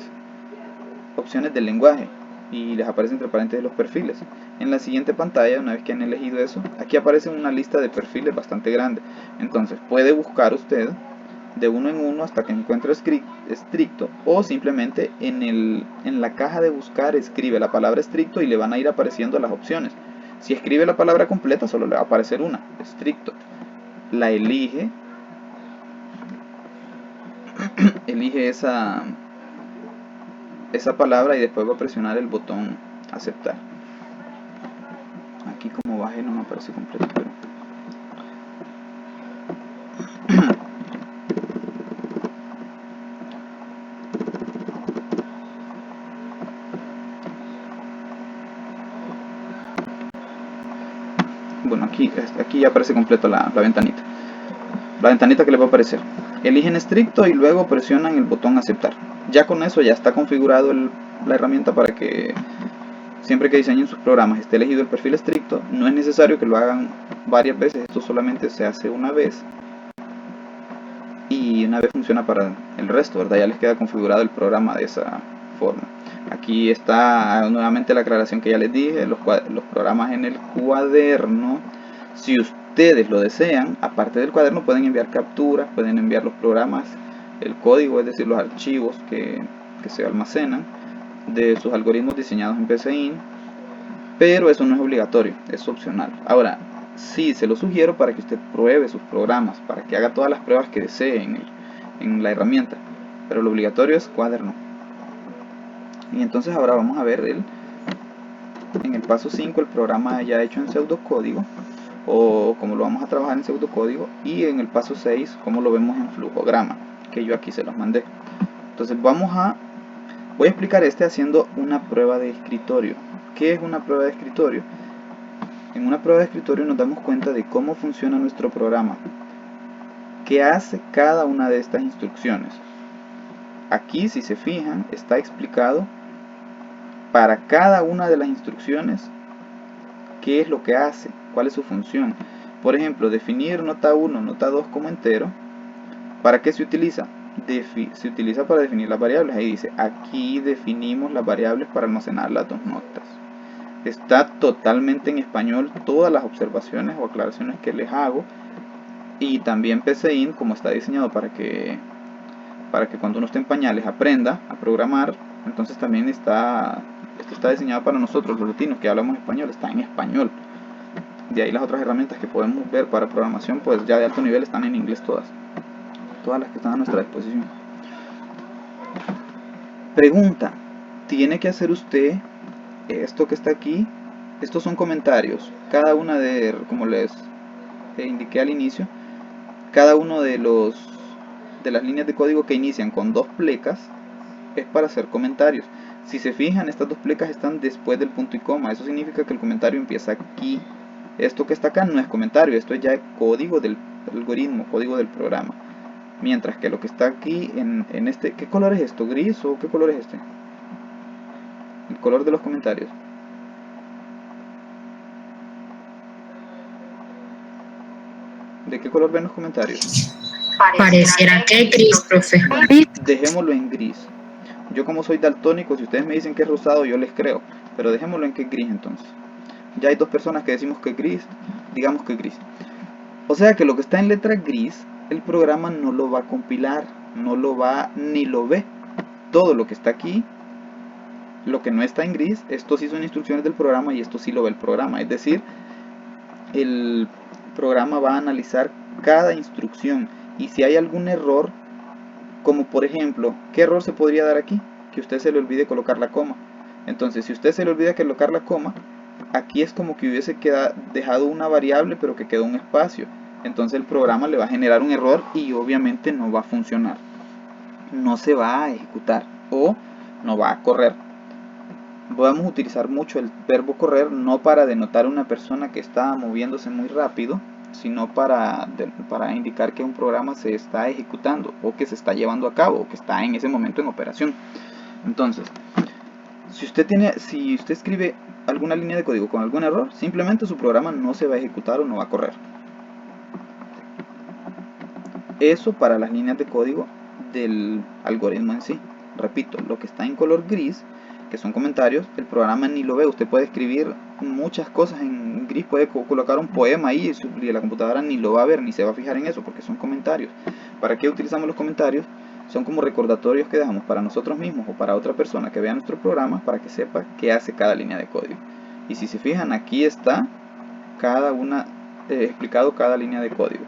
y les aparece entre paréntesis los perfiles. En la siguiente pantalla, una vez que han elegido eso, aquí aparece una lista de perfiles bastante grande. Entonces puede buscar usted de uno en uno hasta que encuentre estricto, o simplemente en la caja de buscar escribe la palabra estricto y le van a ir apareciendo las opciones. Si escribe la palabra completa, solo le va a aparecer una, estricto. La elige esa palabra y después va a presionar el botón aceptar. Aquí como bajé no me aparece completo, pero bueno, aquí ya aparece completo la ventanita. La ventanita que le va a aparecer. Eligen estricto y luego presionan el botón aceptar. Ya con eso ya está configurado la herramienta para que siempre que diseñen sus programas esté elegido el perfil estricto. No es necesario que lo hagan varias veces, esto solamente se hace una vez. Y una vez funciona para el resto, ¿verdad? Ya les queda configurado el programa de esa forma. Aquí está nuevamente la aclaración que ya les dije, los programas en el cuaderno. Si ustedes lo desean, aparte del cuaderno pueden enviar capturas, pueden enviar los programas, el código, es decir, los archivos que se almacenan de sus algoritmos diseñados en PCInt, pero eso no es obligatorio, es opcional. Ahora, sí, se lo sugiero para que usted pruebe sus programas, para que haga todas las pruebas que desee en la herramienta, pero lo obligatorio es cuaderno. Y entonces ahora vamos a ver en el paso 5 el programa ya hecho en pseudocódigo, o cómo lo vamos a trabajar en pseudocódigo, y en el paso 6 cómo lo vemos en flujograma, que yo aquí se los mandé. Entonces voy a explicar haciendo una prueba de escritorio. ¿Qué es una prueba de escritorio? En una prueba de escritorio nos damos cuenta de cómo funciona nuestro programa, qué hace cada una de estas instrucciones. Aquí, si se fijan, está explicado para cada una de las instrucciones qué es lo que hace, cuál es su función. Por ejemplo, definir nota 1, nota 2 como entero. ¿Para qué se utiliza? Se utiliza para definir las variables. Ahí dice, aquí definimos las variables para almacenar las dos notas. Está totalmente en español todas las observaciones o aclaraciones que les hago. Y también PCInt, como está diseñado para que cuando uno esté en pañales aprenda a programar, entonces también esto está diseñado para nosotros los latinos que hablamos español, está en español. De ahí las otras herramientas que podemos ver para programación, pues ya de alto nivel están en inglés todas las que están a nuestra disposición. Pregunta, ¿tiene que hacer usted esto que está aquí? Estos son comentarios, cada una como les indiqué al inicio, cada uno de las líneas de código que inician con dos plecas es para hacer comentarios. Si se fijan, estas dos plecas están después del punto y coma, eso significa que el comentario empieza aquí. Esto que está acá no es comentario, esto es ya código del algoritmo, código del programa. Mientras que lo que está aquí en este, ¿qué color es esto? ¿Gris o qué color es este? El color de los comentarios. ¿De qué color ven los comentarios? Pareciera que gris, profe. Dejémoslo en gris. Yo como soy daltónico, si ustedes me dicen que es rosado, yo les creo. Pero dejémoslo en que es gris entonces. Ya hay dos personas que decimos que es gris, digamos que es gris. O sea que lo que está en letra gris, el programa no lo va a compilar, ni lo ve. Todo lo que está aquí, lo que no está en gris, esto sí son instrucciones del programa y esto sí lo ve el programa. Es decir, el programa va a analizar cada instrucción y si hay algún error, como por ejemplo, ¿qué error se podría dar aquí? Que usted se le olvide colocar la coma. Entonces, si usted se le olvida colocar la coma, aquí es como que hubiese dejado una variable pero que quedó un espacio. Entonces el programa le va a generar un error y obviamente no va a funcionar. No se va a ejecutar o no va a correr. Podemos utilizar mucho el verbo correr, no para denotar a una persona que está moviéndose muy rápido, sino para indicar que un programa se está ejecutando o que se está llevando a cabo o que está en ese momento en operación. Entonces, si usted escribe alguna línea de código con algún error, simplemente su programa no se va a ejecutar o no va a correr. Eso para las líneas de código del algoritmo en sí. Repito, lo que está en color gris, que son comentarios, el programa ni lo ve. Usted puede escribir muchas cosas en gris, puede colocar un poema ahí y la computadora ni lo va a ver, ni se va a fijar en eso, porque son comentarios. ¿Para qué utilizamos los comentarios? Son como recordatorios que dejamos para nosotros mismos o para otra persona que vea nuestro programa para que sepa qué hace cada línea de código. Y si se fijan, aquí está cada una, explicado cada línea de código.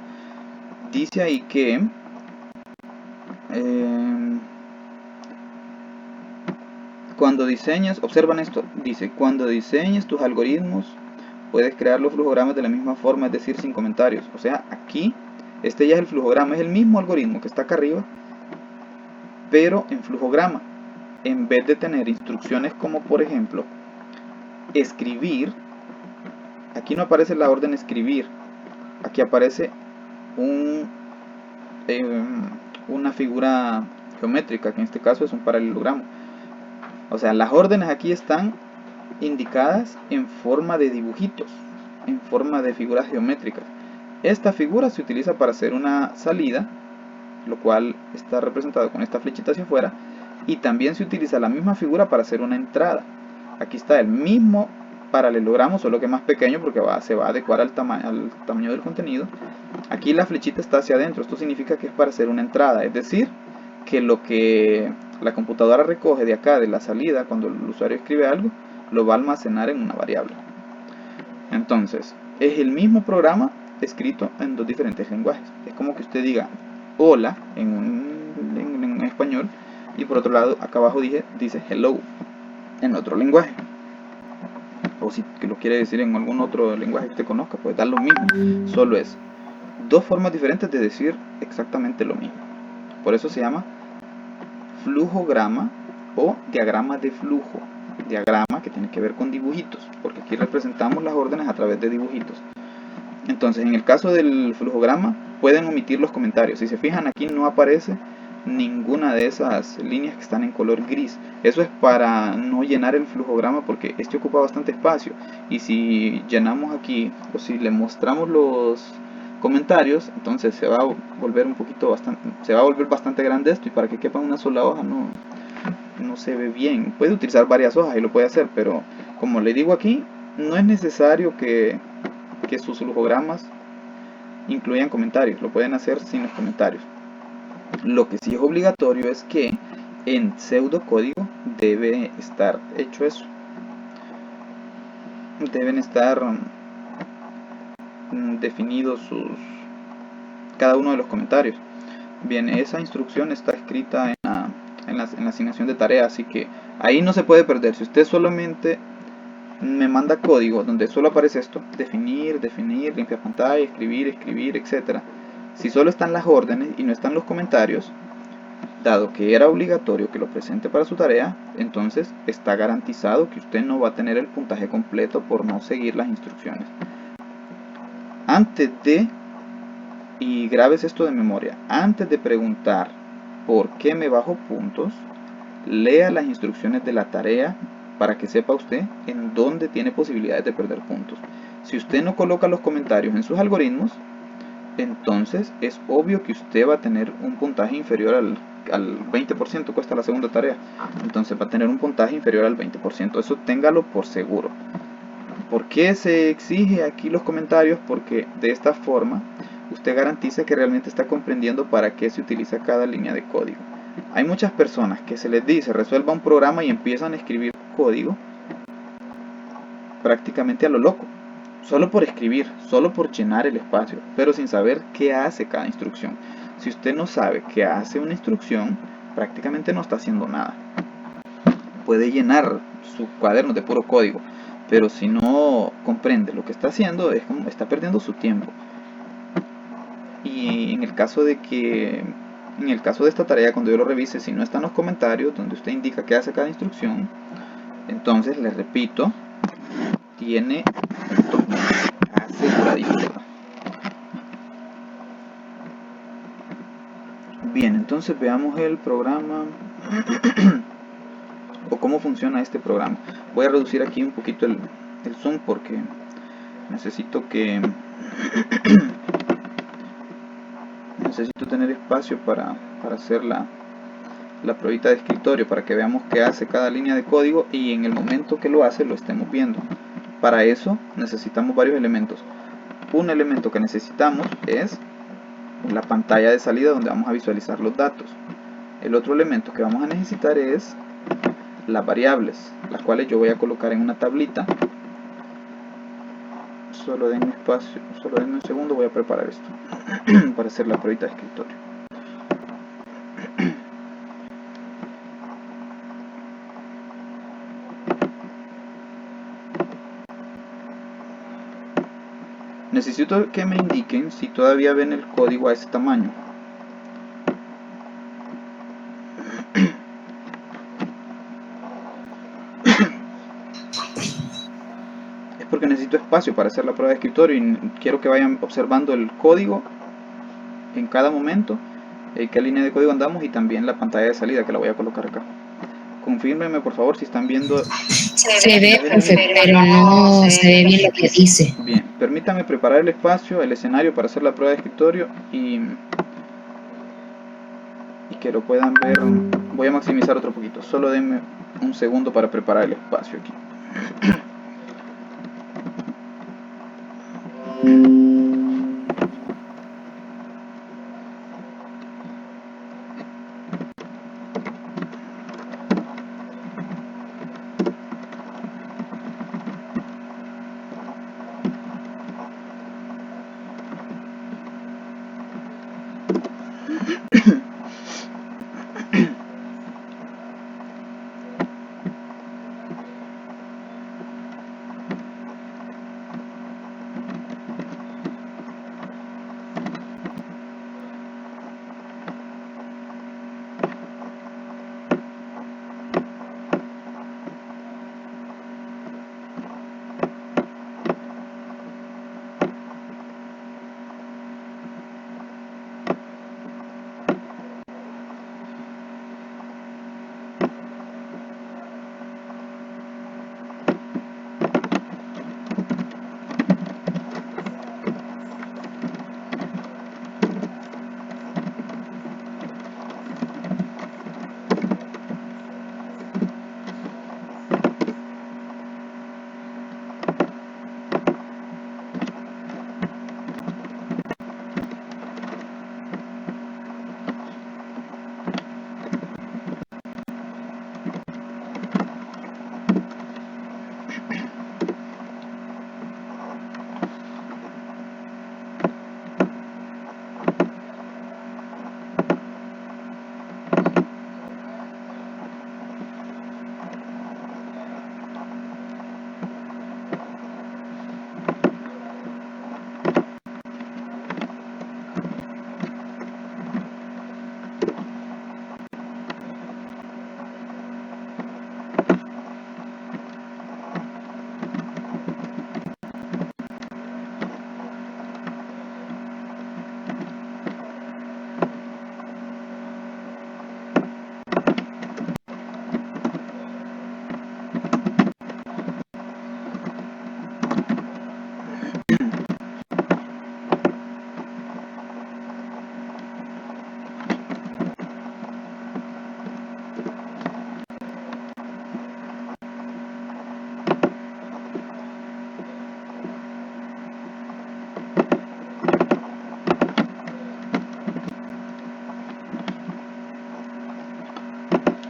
Dice ahí que cuando diseñas, observan esto, dice, cuando diseñes tus algoritmos, puedes crear los flujogramas de la misma forma, es decir, sin comentarios. O sea, aquí, este ya es el flujograma, es el mismo algoritmo que está acá arriba, pero en flujograma. En vez de tener instrucciones como, por ejemplo, escribir, aquí no aparece la orden escribir, aquí aparece una figura geométrica, que en este caso es un paralelogramo. O sea, las órdenes aquí están indicadas en forma de dibujitos, en forma de figuras geométricas. Esta figura se utiliza para hacer una salida, lo cual está representado con esta flechita hacia afuera, y también se utiliza la misma figura para hacer una entrada. Aquí está el mismo paralelogramo, solo que más pequeño porque se va a adecuar al tamaño del contenido. Aquí la flechita está hacia adentro, esto significa que es para hacer una entrada, es decir, que lo que la computadora recoge de acá, de la salida, cuando el usuario escribe algo, lo va a almacenar en una variable. Entonces, es el mismo programa escrito en dos diferentes lenguajes. Es como que usted diga hola en español, y por otro lado, acá abajo dice hello en otro lenguaje. O si lo quiere decir en algún otro lenguaje que usted conozca, pues da lo mismo. Solo es dos formas diferentes de decir exactamente lo mismo. Por eso se llama flujograma o diagrama de flujo. Diagrama que tiene que ver con dibujitos, porque aquí representamos las órdenes a través de dibujitos. Entonces, en el caso del flujograma, pueden omitir los comentarios. Si se fijan, aquí no aparece ninguna de esas líneas que están en color gris. Eso es para no llenar el flujograma, porque este ocupa bastante espacio. Y si llenamos aquí, o si le mostramos los comentarios, entonces se va a volver bastante grande esto, y para que quepa una sola hoja no se ve bien. Puede utilizar varias hojas y lo puede hacer, pero como le digo aquí, no es necesario que sus flujogramas incluyan comentarios, lo pueden hacer sin los comentarios. Lo que sí es obligatorio es que en pseudocódigo debe estar hecho eso. Deben estar definidos cada uno de los comentarios. Bien, esa instrucción está escrita en la asignación de tarea, así que ahí no se puede perder. Si usted solamente me manda código donde solo aparece esto, definir, limpiar pantalla, escribir, etc. Si solo están las órdenes y no están los comentarios, dado que era obligatorio que lo presente para su tarea, entonces está garantizado que usted no va a tener el puntaje completo por no seguir las instrucciones. Y grabes esto de memoria, antes de preguntar por qué me bajo puntos, lea las instrucciones de la tarea para que sepa usted en dónde tiene posibilidades de perder puntos. Si usted no coloca los comentarios en sus algoritmos, entonces es obvio que usted va a tener un puntaje inferior al 20%, cuesta la segunda tarea. Entonces va a tener un puntaje inferior al 20%, eso téngalo por seguro. ¿Por qué se exige aquí los comentarios? Porque de esta forma usted garantiza que realmente está comprendiendo para qué se utiliza cada línea de código. Hay muchas personas que se les dice resuelva un programa y empiezan a escribir código prácticamente a lo loco, solo por escribir, solo por llenar el espacio, pero sin saber qué hace cada instrucción. Si usted no sabe qué hace una instrucción, prácticamente no está haciendo nada. Puede llenar su cuaderno de puro código, pero si no comprende lo que está haciendo, es como está perdiendo su tiempo. Y en el caso de esta tarea, cuando yo lo revise, si no están los comentarios donde usted indica qué hace cada instrucción, entonces les repito, tiene puntos aseguradísimo. Bien, entonces veamos el programa o cómo funciona este programa. Voy a reducir aquí un poquito el zoom porque necesito tener espacio para hacer la pruebita de escritorio, para que veamos qué hace cada línea de código y en el momento que lo hace lo estemos viendo. Para eso necesitamos varios elementos. Un elemento que necesitamos es la pantalla de salida donde vamos a visualizar los datos. El otro elemento que vamos a necesitar es las variables, las cuales yo voy a colocar en una tablita Solo denme espacio, solo denme un segundo, voy a preparar esto para hacer la pruebita de escritorio. Necesito que me indiquen si todavía ven el código a ese tamaño. Es porque necesito espacio para hacer la prueba de escritorio y quiero que vayan observando el código en cada momento, qué línea de código andamos y también la pantalla de salida que la voy a colocar acá. Confírmenme por favor si están viendo. Se ve, profe, pero no se ve bien lo que dice. Bien, permítame preparar el espacio, el escenario para hacer la prueba de escritorio y que lo puedan ver. Voy a maximizar otro poquito, solo denme un segundo para preparar el espacio aquí.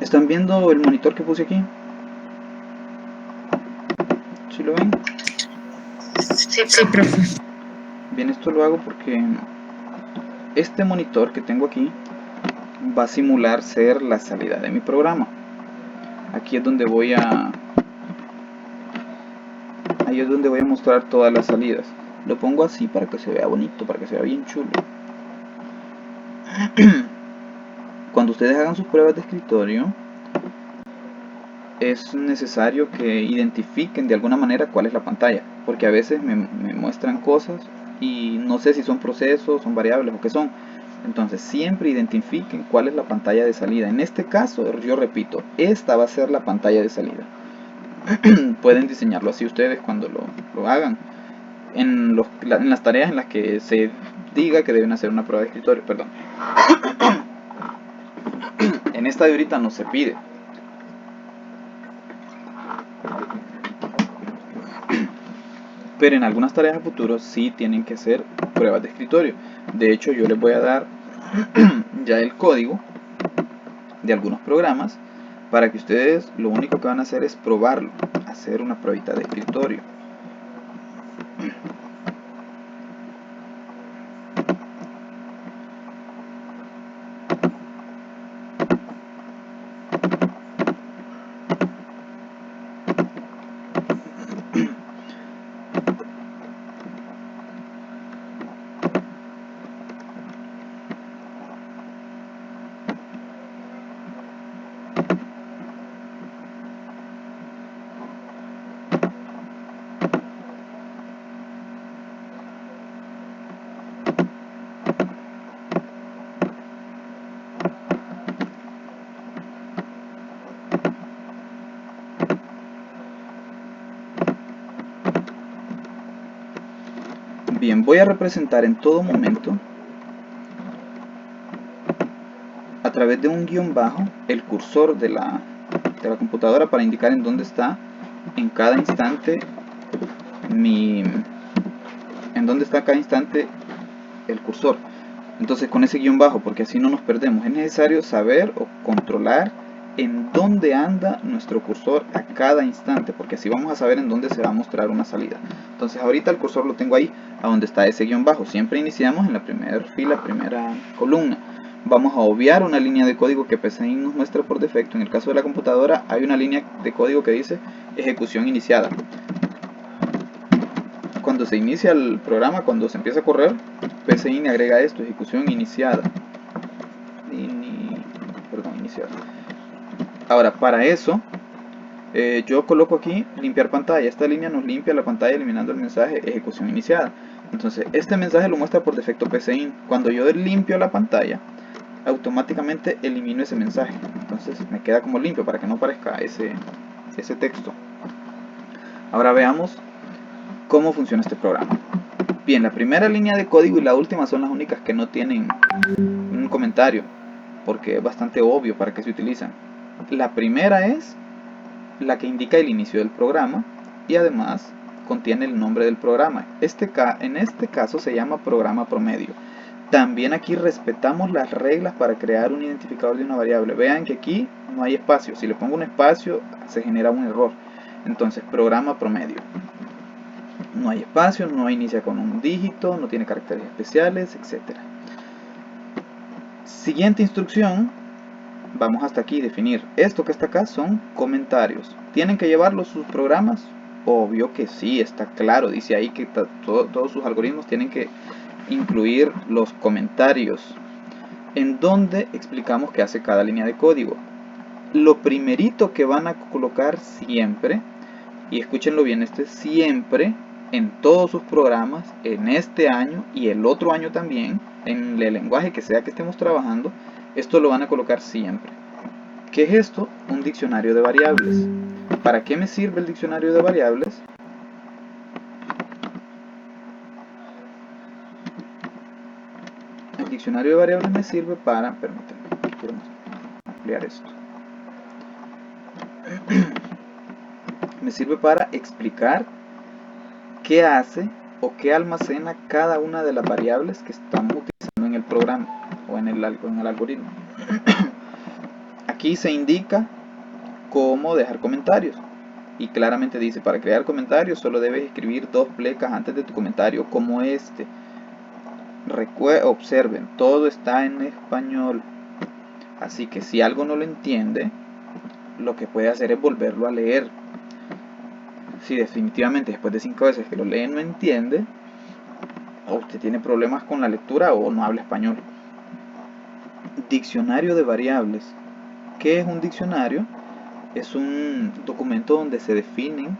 ¿Están viendo el monitor que puse aquí? ¿Sí lo ven? Sí, profe. Bien, esto lo hago porque este monitor que tengo aquí va a simular ser la salida de mi programa. Aquí es donde voy a mostrar todas las salidas. Lo pongo así para que se vea bonito, para que se vea bien chulo. Cuando ustedes hagan sus pruebas de escritorio, es necesario que identifiquen de alguna manera cuál es la pantalla, porque a veces me muestran cosas y no sé si son procesos, son variables o qué son. Entonces siempre identifiquen cuál es la pantalla de salida. En este caso, yo repito, esta va a ser la pantalla de salida. Pueden diseñarlo así ustedes cuando lo hagan. En las tareas en las que se diga que deben hacer una prueba de escritorio, perdón. En esta de ahorita no se pide. Pero en algunas tareas a futuro sí tienen que hacer pruebas de escritorio. De hecho, yo les voy a dar ya el código de algunos programas para que ustedes lo único que van a hacer es probarlo, hacer una pruebita de escritorio. Bien, voy a representar en todo momento a través de un guión bajo el cursor de la computadora para indicar en dónde está en cada instante el cursor. Entonces con ese guión bajo, porque así no nos perdemos, es necesario saber o controlar en dónde anda nuestro cursor a cada instante, porque así vamos a saber en dónde se va a mostrar una salida. Entonces ahorita el cursor lo tengo ahí, a donde está ese guión bajo. Siempre iniciamos en la primera fila, primera columna. Vamos a obviar una línea de código que PCI nos muestra por defecto. En el caso de la computadora hay una línea de código que dice ejecución iniciada. Cuando se inicia el programa, cuando se empieza a correr, PCI agrega esto, ejecución iniciada. Iniciada. Ahora, para eso, yo coloco aquí limpiar pantalla. Esta línea nos limpia la pantalla eliminando el mensaje ejecución iniciada. Entonces, este mensaje lo muestra por defecto PCI. Cuando yo limpio la pantalla, automáticamente elimino ese mensaje. Entonces, me queda como limpio para que no aparezca ese texto. Ahora veamos cómo funciona este programa. Bien, la primera línea de código y la última son las únicas que no tienen un comentario, porque es bastante obvio para qué se utilizan. La primera es la que indica el inicio del programa y además contiene el nombre del programa. En este caso se llama programa promedio. También aquí respetamos las reglas para crear un identificador de una variable. Vean que aquí no hay espacio. Si le pongo un espacio se genera un error. Entonces programa promedio. No hay espacio, no inicia con un dígito, no tiene caracteres especiales, etc. Siguiente instrucción. Vamos hasta aquí, definir. Esto que está acá son comentarios. ¿Tienen que llevarlos sus programas? Obvio que sí, está claro. Dice ahí que todos sus algoritmos tienen que incluir los comentarios, en donde explicamos qué hace cada línea de código. Lo primerito que van a colocar siempre, y escúchenlo bien, siempre, en todos sus programas, en este año y el otro año también, en el lenguaje que sea que estemos trabajando, esto lo van a colocar siempre. ¿Qué es esto? Un diccionario de variables. ¿Para qué me sirve el diccionario de variables? El diccionario de variables me sirve para... Permítanme, quiero ampliar esto. Me sirve para explicar qué hace o qué almacena cada una de las variables que estamos utilizando en el programa o en el algoritmo. Aquí se indica cómo dejar comentarios y claramente dice, para crear comentarios solo debes escribir 2 plecas antes de tu comentario, como este. Observen, todo está en español, así que si algo no lo entiende, lo que puede hacer es volverlo a leer. Si definitivamente después de 5 veces que lo lee no entiende, o usted tiene problemas con la lectura o no habla español. Diccionario de variables. ¿Qué es un diccionario? Es un documento donde se definen,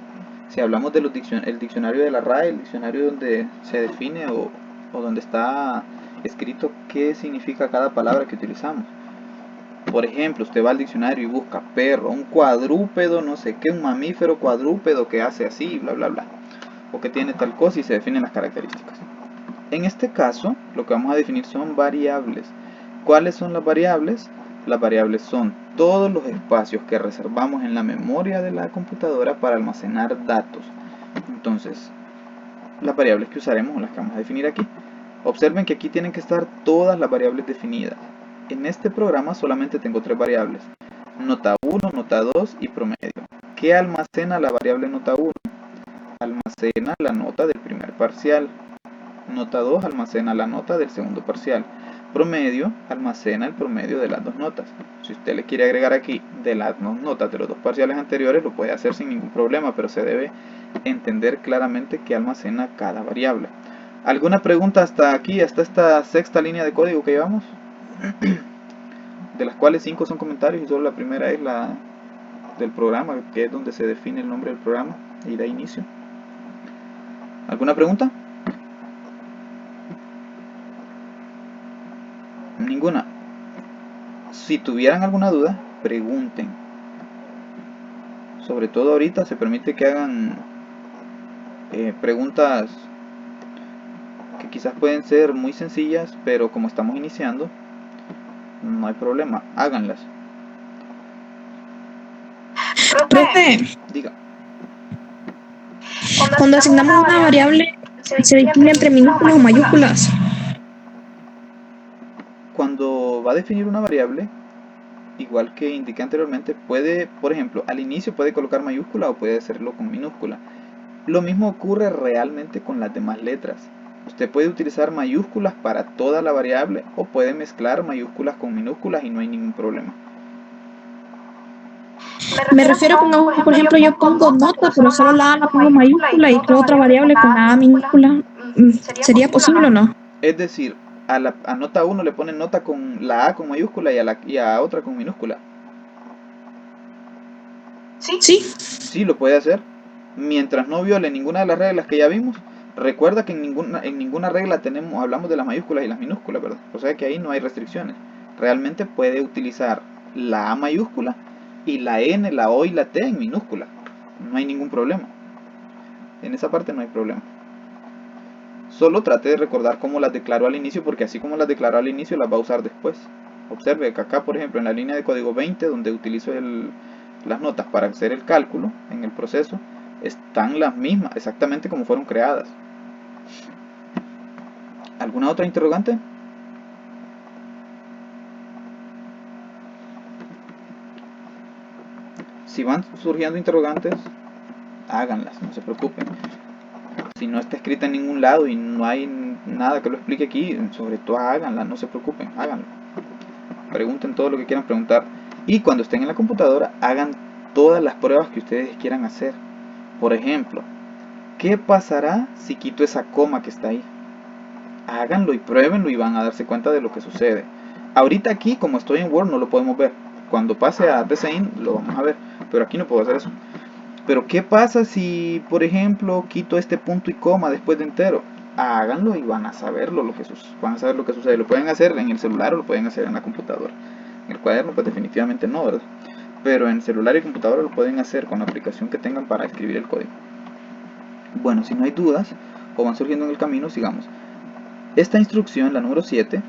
si hablamos del diccionario de la RAE, el diccionario donde se define o donde está escrito qué significa cada palabra que utilizamos. Por ejemplo, usted va al diccionario y busca perro, un cuadrúpedo, no sé qué, un mamífero cuadrúpedo que hace así, bla bla bla, o que tiene tal cosa, y se definen las características. En este caso, lo que vamos a definir son variables. ¿Cuáles son las variables? Las variables son todos los espacios que reservamos en la memoria de la computadora para almacenar datos. Entonces, las variables que usaremos son las que vamos a definir aquí. Observen que aquí tienen que estar todas las variables definidas. En este programa solamente tengo 3 variables: nota 1, nota 2 y promedio. ¿Qué almacena la variable nota 1? Almacena la nota del primer parcial. Nota 2 almacena la nota del segundo parcial. Promedio almacena el promedio de las 2 notas. Si usted le quiere agregar aquí de las notas de los 2 parciales anteriores, lo puede hacer sin ningún problema, pero se debe entender claramente qué almacena cada variable. ¿Alguna pregunta hasta aquí, hasta esta 6ª línea de código que llevamos? De las cuales 5 son comentarios y solo la primera es la del programa, que es donde se define el nombre del programa y da inicio. ¿Alguna pregunta? Ninguna. Si tuvieran alguna duda, pregunten. Sobre todo ahorita se permite que hagan preguntas que quizás pueden ser muy sencillas, pero como estamos iniciando, no hay problema, háganlas. Profe, Diga. cuando asignamos una variable, ¿se distingue entre minúsculas o mayúsculas? Cuando va a definir una variable, igual que indiqué anteriormente, puede, por ejemplo, al inicio puede colocar mayúscula o puede hacerlo con minúscula. Lo mismo ocurre realmente con las demás letras. Usted puede utilizar mayúsculas para toda la variable o puede mezclar mayúsculas con minúsculas y no hay ningún problema. Me refiero, pongamos, por ejemplo, yo pongo nota, pero solo la A la pongo mayúscula y creo otra variable con la A minúscula. ¿Sería posible o no? Es decir, a nota 1 le ponen nota con la A con mayúscula y a otra con minúscula. Sí. Sí, lo puede hacer. Mientras no viole ninguna de las reglas que ya vimos. Recuerda que en ninguna regla hablamos de las mayúsculas y las minúsculas, ¿verdad? O sea que ahí no hay restricciones. Realmente puede utilizar la A mayúscula y la N, la O y la T en minúscula. No hay ningún problema. En esa parte no hay problema. Solo trate de recordar cómo las declaró al inicio, porque así como las declaró al inicio las va a usar después. Observe que acá, por ejemplo, en la línea de código 20, donde utilizo las notas para hacer el cálculo en el proceso, están las mismas, exactamente como fueron creadas. ¿Alguna otra interrogante? Si van surgiendo interrogantes, háganlas, no se preocupen. Si no está escrita en ningún lado y no hay nada que lo explique aquí, sobre todo háganla, no se preocupen, háganlo. Pregunten todo lo que quieran preguntar. Y cuando estén en la computadora, hagan todas las pruebas que ustedes quieran hacer. Por ejemplo, ¿qué pasará si quito esa coma que está ahí? Háganlo y pruébenlo y van a darse cuenta de lo que sucede. Ahorita aquí, como estoy en Word, no lo podemos ver. Cuando pase a PCIN lo vamos a ver, pero aquí no puedo hacer eso. Pero ¿qué pasa si, por ejemplo, quito este punto y coma después de entero? Háganlo y van a saberlo, van a saber lo que sucede. Lo pueden hacer en el celular o lo pueden hacer en la computadora. En el cuaderno pues definitivamente no, ¿verdad? Pero en celular y computadora lo pueden hacer con la aplicación que tengan para escribir el código. Bueno, si no hay dudas o van surgiendo en el camino, sigamos. Esta instrucción, la número 7,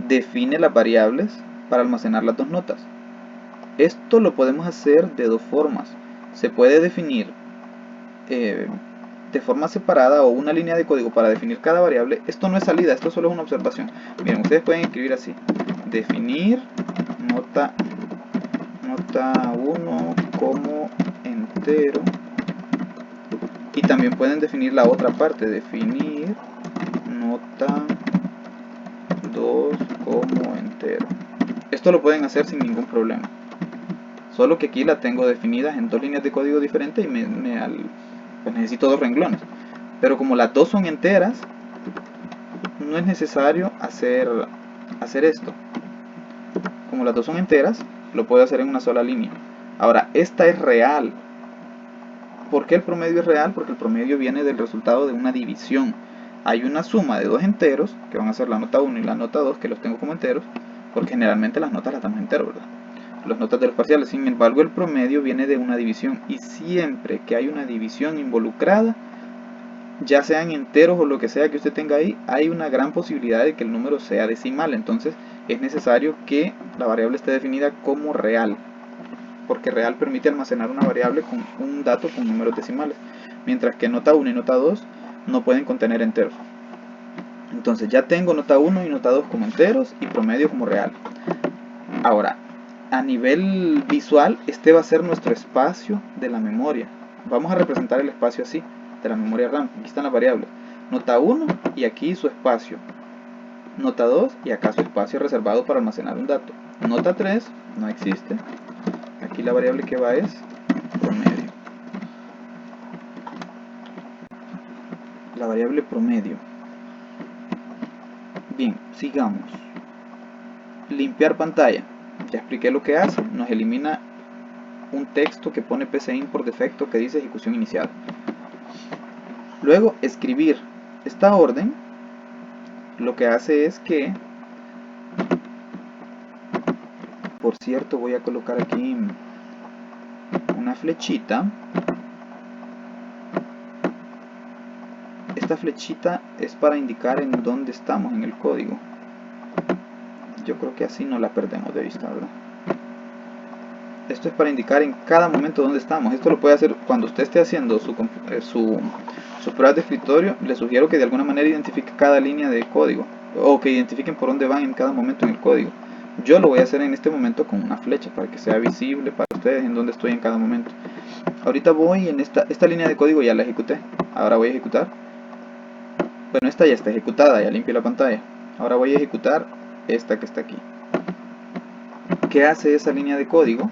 define las variables para almacenar las dos notas. Esto lo podemos hacer de dos formas. Se puede definir de forma separada o una línea de código para definir cada variable. Esto no es salida, esto solo es una observación. Miren, ustedes pueden escribir así: definir nota 1 como entero, y también pueden definir la otra parte, definir nota 2 como entero. Esto lo pueden hacer sin ningún problema, solo que aquí la tengo definida en dos líneas de código diferentes y pues necesito dos renglones. Pero como las dos son enteras, no es necesario hacer esto. Como las dos son enteras, lo puedo hacer en una sola línea. Ahora, esta es real. ¿Por qué el promedio es real? Porque el promedio viene del resultado de una división. Hay una suma de dos enteros, que van a ser la nota 1 y la nota 2, que los tengo como enteros, porque generalmente las notas las damos enteros, ¿verdad? Las notas de los parciales. Sin embargo, el promedio viene de una división, y siempre que hay una división involucrada, ya sean enteros o lo que sea que usted tenga ahí, hay una gran posibilidad de que el número sea decimal. Entonces es necesario que la variable esté definida como real, porque real permite almacenar una variable con un dato con números decimales, mientras que nota 1 y nota 2 no pueden contener enteros. Entonces ya tengo nota 1 y nota 2 como enteros y promedio como real. Ahora, a nivel visual, este va a ser nuestro espacio de la memoria. Vamos a representar el espacio así, de la memoria RAM. Aquí están las variables. Nota 1 y aquí su espacio. Nota 2 y acá su espacio reservado para almacenar un dato. Nota 3 no existe. Aquí la variable que va es promedio. La variable promedio. Bien, sigamos. Limpiar pantalla. Ya expliqué lo que hace. Nos elimina un texto que pone PCIN por defecto que dice ejecución inicial. Luego, escribir. Esta orden lo que hace es que, por cierto, voy a colocar aquí una flechita. esta flechita es para indicar en dónde estamos en el código. Yo creo que así no la perdemos de vista, ¿verdad? Esto es para indicar en cada momento dónde estamos. Esto lo puede hacer cuando usted esté haciendo sus pruebas de escritorio. Le sugiero que de alguna manera identifique cada línea de código, o que identifiquen por dónde van en cada momento en el código. Yo lo voy a hacer en este momento con una flecha para que sea visible para ustedes en dónde estoy en cada momento. Ahorita voy en esta línea de código, ya la ejecuté. Ahora voy a ejecutar. Bueno, esta ya está ejecutada, ya limpié la pantalla. Ahora voy a ejecutar esta que está aquí. ¿Qué hace esa línea de código?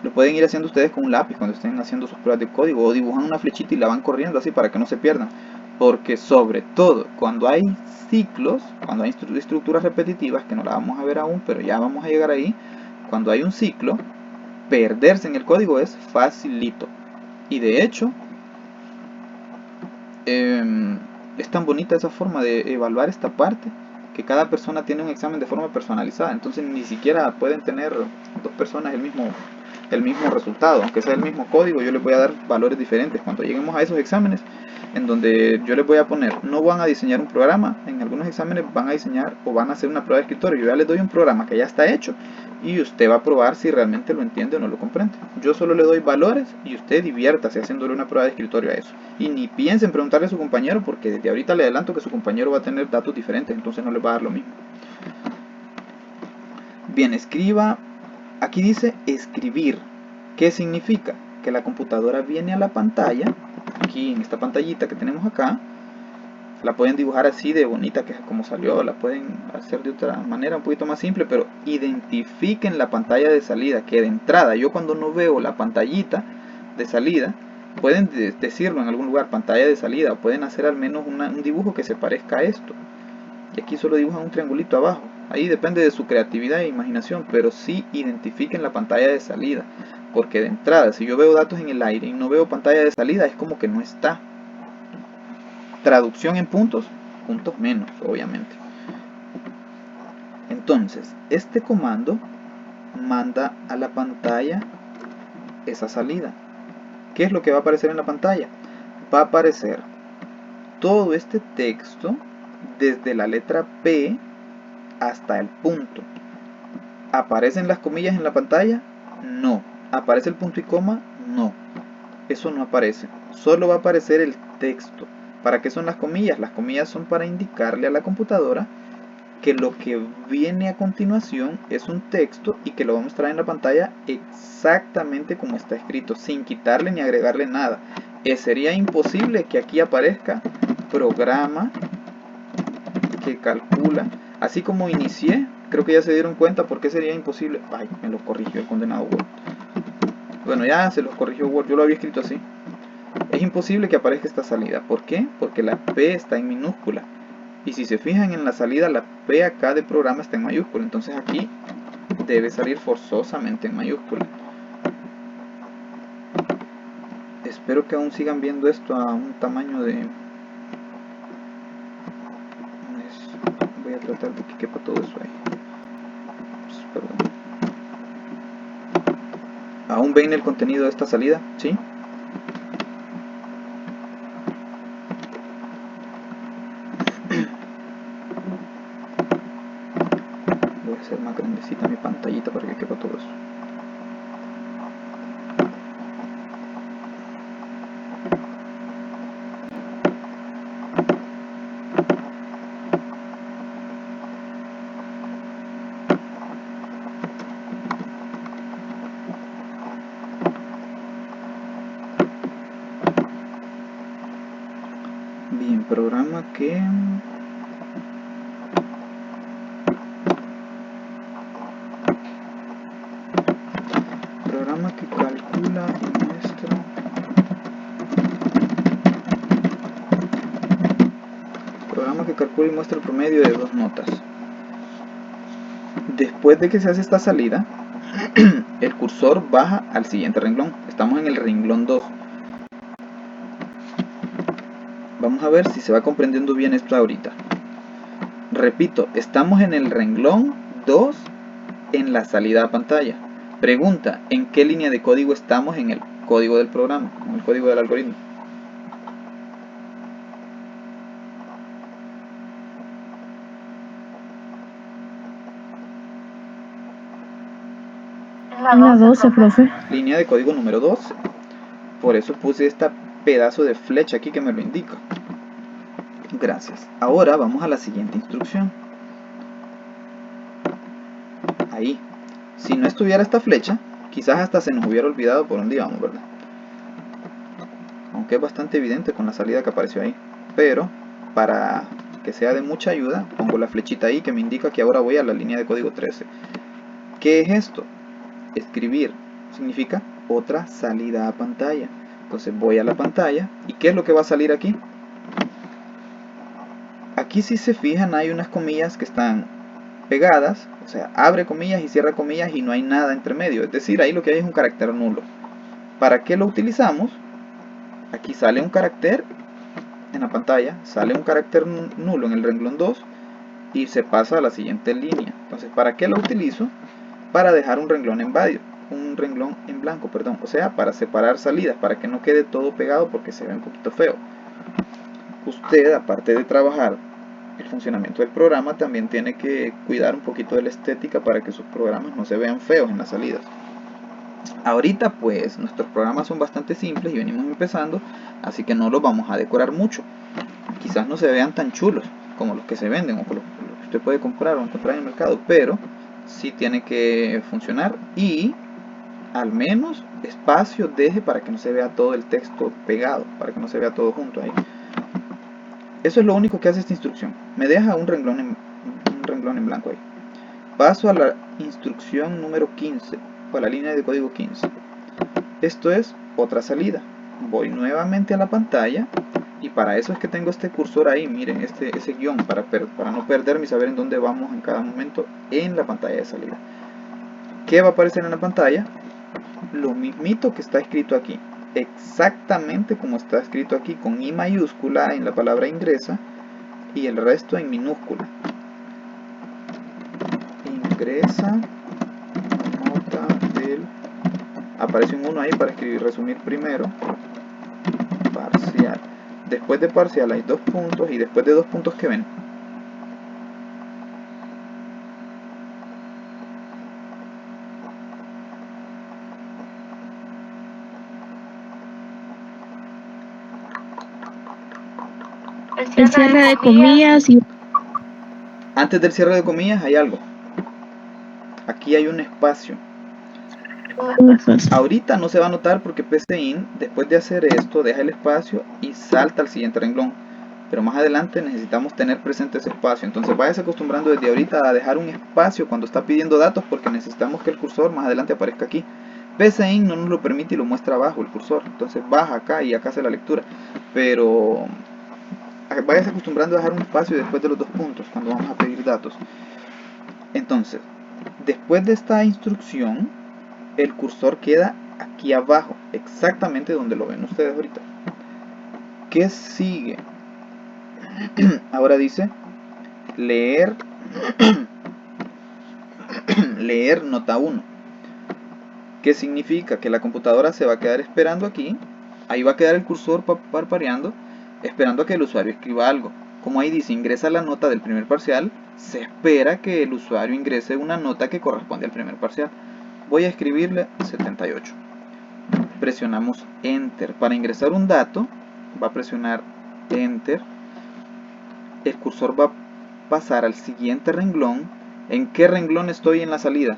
Lo pueden ir haciendo ustedes con un lápiz cuando estén haciendo sus pruebas de código, o dibujan una flechita y la van corriendo así para que no se pierdan. Porque sobre todo cuando hay ciclos, cuando hay estructuras repetitivas, que no la vamos a ver aún, pero ya vamos a llegar ahí. Cuando hay un ciclo, perderse en el código es facilito. Y de hecho, es tan bonita esa forma de evaluar esta parte, que cada persona tiene un examen de forma personalizada. Entonces ni siquiera pueden tener dos personas el mismo resultado, aunque sea el mismo código. Yo les voy a dar valores diferentes cuando lleguemos a esos exámenes, en donde yo les voy a poner, no van a diseñar un programa. En algunos exámenes van a diseñar o van a hacer una prueba de escritorio. Yo ya les doy un programa que ya está hecho y usted va a probar si realmente lo entiende o no lo comprende. Yo solo le doy valores y usted diviértase haciéndole una prueba de escritorio a eso. Y ni piensen preguntarle a su compañero, porque desde ahorita le adelanto que su compañero va a tener datos diferentes, entonces no les va a dar lo mismo. Bien, escriba. Aquí dice escribir. ¿Qué significa? Que la computadora viene a la pantalla, aquí en esta pantallita que tenemos acá. La pueden dibujar así de bonita, que es como salió. La pueden hacer de otra manera, un poquito más simple, pero identifiquen la pantalla de salida, que de entrada, yo cuando no veo la pantallita de salida, pueden decirlo en algún lugar, pantalla de salida, o pueden hacer al menos un dibujo que se parezca a esto. Y aquí solo dibujan un triangulito abajo. Ahí depende de su creatividad e imaginación, pero sí identifiquen la pantalla de salida, porque de entrada, si yo veo datos en el aire y no veo pantalla de salida, es como que no está. Traducción en puntos menos, obviamente. Entonces, este comando manda a la pantalla esa salida. ¿Qué es lo que va a aparecer en la pantalla? Va a aparecer todo este texto desde la letra P hasta el punto. ¿Aparecen las comillas en la pantalla? No. ¿Aparece el punto y coma? No. Eso no aparece. Solo va a aparecer el texto. ¿Para qué son las comillas? Las comillas son para indicarle a la computadora que lo que viene a continuación es un texto y que lo va a mostrar en la pantalla exactamente como está escrito, sin quitarle ni agregarle nada. Sería imposible que aquí aparezca programa que calcula. Así como inicié, creo que ya se dieron cuenta por qué sería imposible. Ay, me lo corrigió el condenado Word. Bueno, ya se los corrigió Word, yo lo había escrito así. Es imposible que aparezca esta salida. ¿Por qué? Porque la P está en minúscula. Y si se fijan en la salida, la P acá de programa está en mayúscula. Entonces aquí debe salir forzosamente en mayúscula. Espero que aún sigan viendo esto a un tamaño de... Voy a tratar de que quepa todo eso ahí. Perdón. ¿Aún ven el contenido de esta salida? ¿Sí? Voy a hacer más grandecita mi pantallita para que quepa todo eso. Bien, programa que calcula y muestra el promedio de 2 notas. Después de que se hace esta salida, el cursor baja al siguiente renglón. Estamos en el renglón 2. Vamos a ver si se va comprendiendo bien esto ahorita. Repito, estamos en el renglón 2 en la salida a pantalla. Pregunta, ¿en qué línea de código estamos en el código del programa, en el código del algoritmo? La 12, profe. Línea de código número 12. Por eso puse este pedazo de flecha aquí que me lo indica. Gracias. Ahora vamos a la siguiente instrucción. Ahí. Si no estuviera esta flecha, quizás hasta se nos hubiera olvidado por dónde íbamos, ¿verdad? Aunque es bastante evidente con la salida que apareció ahí. Pero, para que sea de mucha ayuda, pongo la flechita ahí que me indica que ahora voy a la línea de código 13. ¿Qué es esto? Escribir significa otra salida a pantalla. Entonces voy a la pantalla. ¿Y qué es lo que va a salir aquí? Aquí, si se fijan, hay unas comillas que están pegadas, o sea, abre comillas y cierra comillas y no hay nada entre medio, es decir, ahí lo que hay es un carácter nulo. ¿Para qué lo utilizamos? Aquí sale un carácter en la pantalla, sale un carácter nulo en el renglón 2 y se pasa a la siguiente línea. Entonces, ¿para qué lo utilizo? Para dejar un renglón en blanco, o sea, para separar salidas, para que no quede todo pegado porque se ve un poquito feo. Usted, aparte de trabajar el funcionamiento del programa, también tiene que cuidar un poquito de la estética para que sus programas no se vean feos en las salidas. Ahorita pues nuestros programas son bastante simples y venimos empezando, así que no los vamos a decorar mucho. Quizás no se vean tan chulos como los que se venden o los que usted puede comprar o encontrar en el mercado, pero sí tiene que funcionar y al menos espacio deje para que no se vea todo el texto pegado, para que no se vea todo junto ahí. Eso es lo único que hace esta instrucción. Me deja un renglón en blanco ahí. Paso a la instrucción número 15, o a la línea de código 15. Esto es otra salida. Voy nuevamente a la pantalla y para eso es que tengo este cursor ahí, miren, ese guión, para no perderme y saber en dónde vamos en cada momento en la pantalla de salida. ¿Qué va a aparecer en la pantalla? Lo mismito que está escrito aquí. Exactamente como está escrito aquí, con I mayúscula en la palabra ingresa y el resto en minúscula. Ingresa nota del... Aparece un 1 ahí para resumir primero. Parcial. Después de parcial hay 2 puntos y después de 2 puntos, ¿qué ven? El cierre de comillas y... Antes del cierre de comillas hay algo. Aquí hay un espacio. Ahorita no se va a notar porque PCIN, después de hacer esto, deja el espacio y salta al siguiente renglón. Pero más adelante necesitamos tener presente ese espacio. Entonces váyase acostumbrando desde ahorita a dejar un espacio cuando está pidiendo datos, porque necesitamos que el cursor más adelante aparezca aquí. PCIN no nos lo permite y lo muestra abajo el cursor. Entonces baja acá y acá hace la lectura. Pero váyase acostumbrando a dejar un espacio después de los 2 puntos cuando vamos a pedir datos. Entonces, después de esta instrucción, el cursor queda aquí abajo, exactamente donde lo ven ustedes ahorita. ¿Qué sigue? Ahora dice leer leer nota 1. ¿Qué significa? Que la computadora se va a quedar esperando aquí. Ahí va a quedar el cursor parpadeando, esperando a que el usuario escriba algo. Como ahí dice ingresa la nota del primer parcial, se espera que el usuario ingrese una nota que corresponde al primer parcial. Voy a escribirle 78. Presionamos Enter. Para ingresar un dato, va a presionar Enter. El cursor va a pasar al siguiente renglón. ¿En qué renglón estoy en la salida?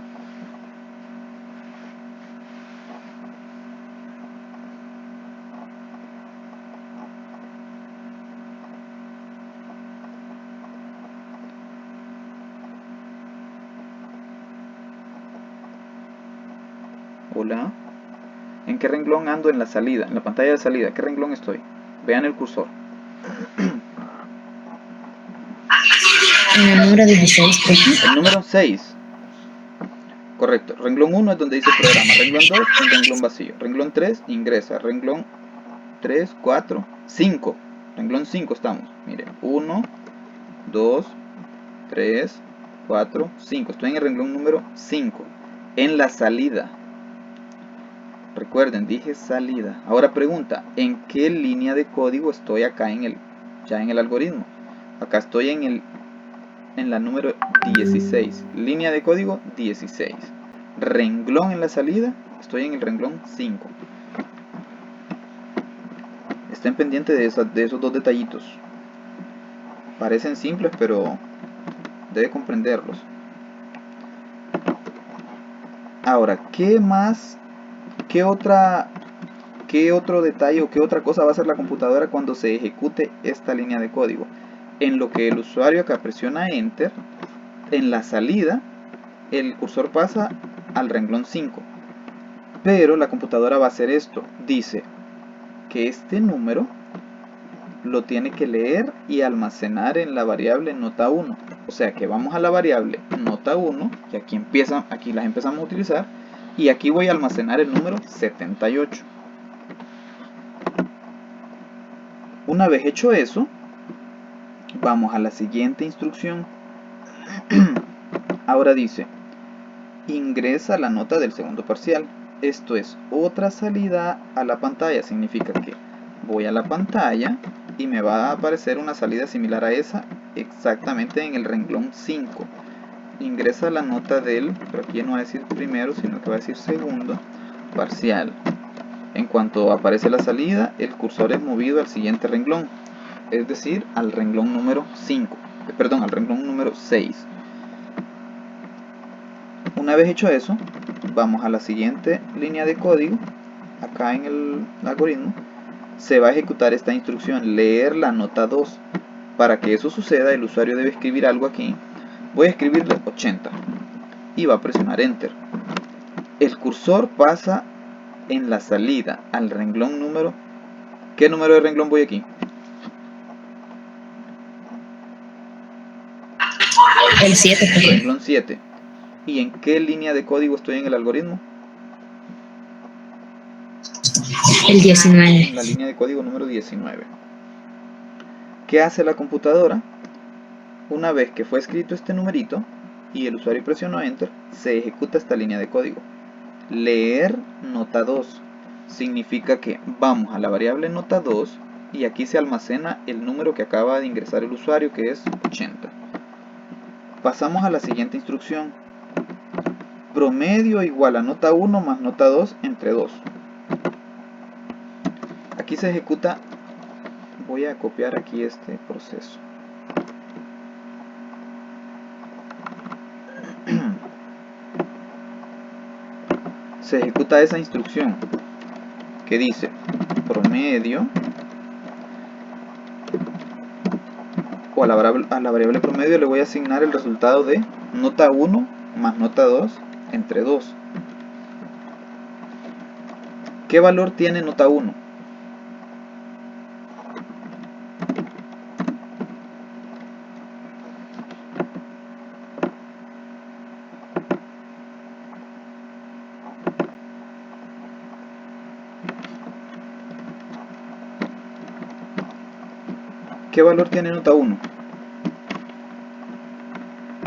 Hola. ¿En qué renglón ando en la salida? En la pantalla de salida. ¿Qué renglón estoy? Vean el cursor. En el número 16, profe. El número 6. Correcto. Renglón 1 es donde dice programa. Renglón 2, un renglón vacío. Renglón 3, ingresa. Renglón 3, 4, 5. Renglón 5 estamos. Miren. 1, 2, 3, 4, 5. Estoy en el renglón número 5. En la salida. Recuerden, dije salida. Ahora pregunta, ¿en qué línea de código estoy acá ya en el algoritmo? Acá estoy en la número 16. Línea de código 16. renglón en la salida, estoy en el renglón 5. Estén pendientes de esos dos detallitos. Parecen simples, pero debe comprenderlos. Ahora, ¿qué otro detalle o qué otra cosa va a hacer la computadora cuando se ejecute esta línea de código? En lo que el usuario acá presiona Enter, en la salida, el cursor pasa al renglón 5. Pero la computadora va a hacer esto. Dice que este número lo tiene que leer y almacenar en la variable nota 1. O sea que vamos a la variable nota 1, que aquí las empezamos a utilizar, y aquí voy a almacenar el número 78. Una vez hecho eso, vamos a la siguiente instrucción. Ahora dice, ingresa la nota del segundo parcial. Esto es otra salida a la pantalla. Significa que voy a la pantalla y me va a aparecer una salida similar a esa exactamente en el renglón 5. Ingresa la nota del, pero aquí no va a decir primero, sino que va a decir segundo parcial. En cuanto aparece la salida, el cursor es movido al siguiente renglón, es decir, al renglón número 5, perdón, al renglón número 6. Una vez hecho eso, vamos a la siguiente línea de código. Acá en el algoritmo se va a ejecutar esta instrucción, leer la nota 2. Para que eso suceda, el usuario debe escribir algo aquí. Voy a escribirle 80 y va a presionar Enter. El cursor pasa en la salida al renglón número... ¿Qué número de renglón voy aquí? El 7. Renglón 7. ¿Y en qué línea de código estoy en el algoritmo? El 19. En la línea de código número 19. ¿Qué hace la computadora? Una vez que fue escrito este numerito y el usuario presionó Enter, se ejecuta esta línea de código. Leer nota 2 significa que vamos a la variable nota 2 y aquí se almacena el número que acaba de ingresar el usuario, que es 80. Pasamos a la siguiente instrucción. Promedio igual a nota 1 más nota 2 entre 2. Aquí se ejecuta, voy a copiar aquí este proceso. Se ejecuta esa instrucción que dice promedio, o a la variable promedio le voy a asignar el resultado de nota 1 más nota 2 entre 2. ¿Qué valor tiene nota 1? ¿Qué valor tiene nota 1?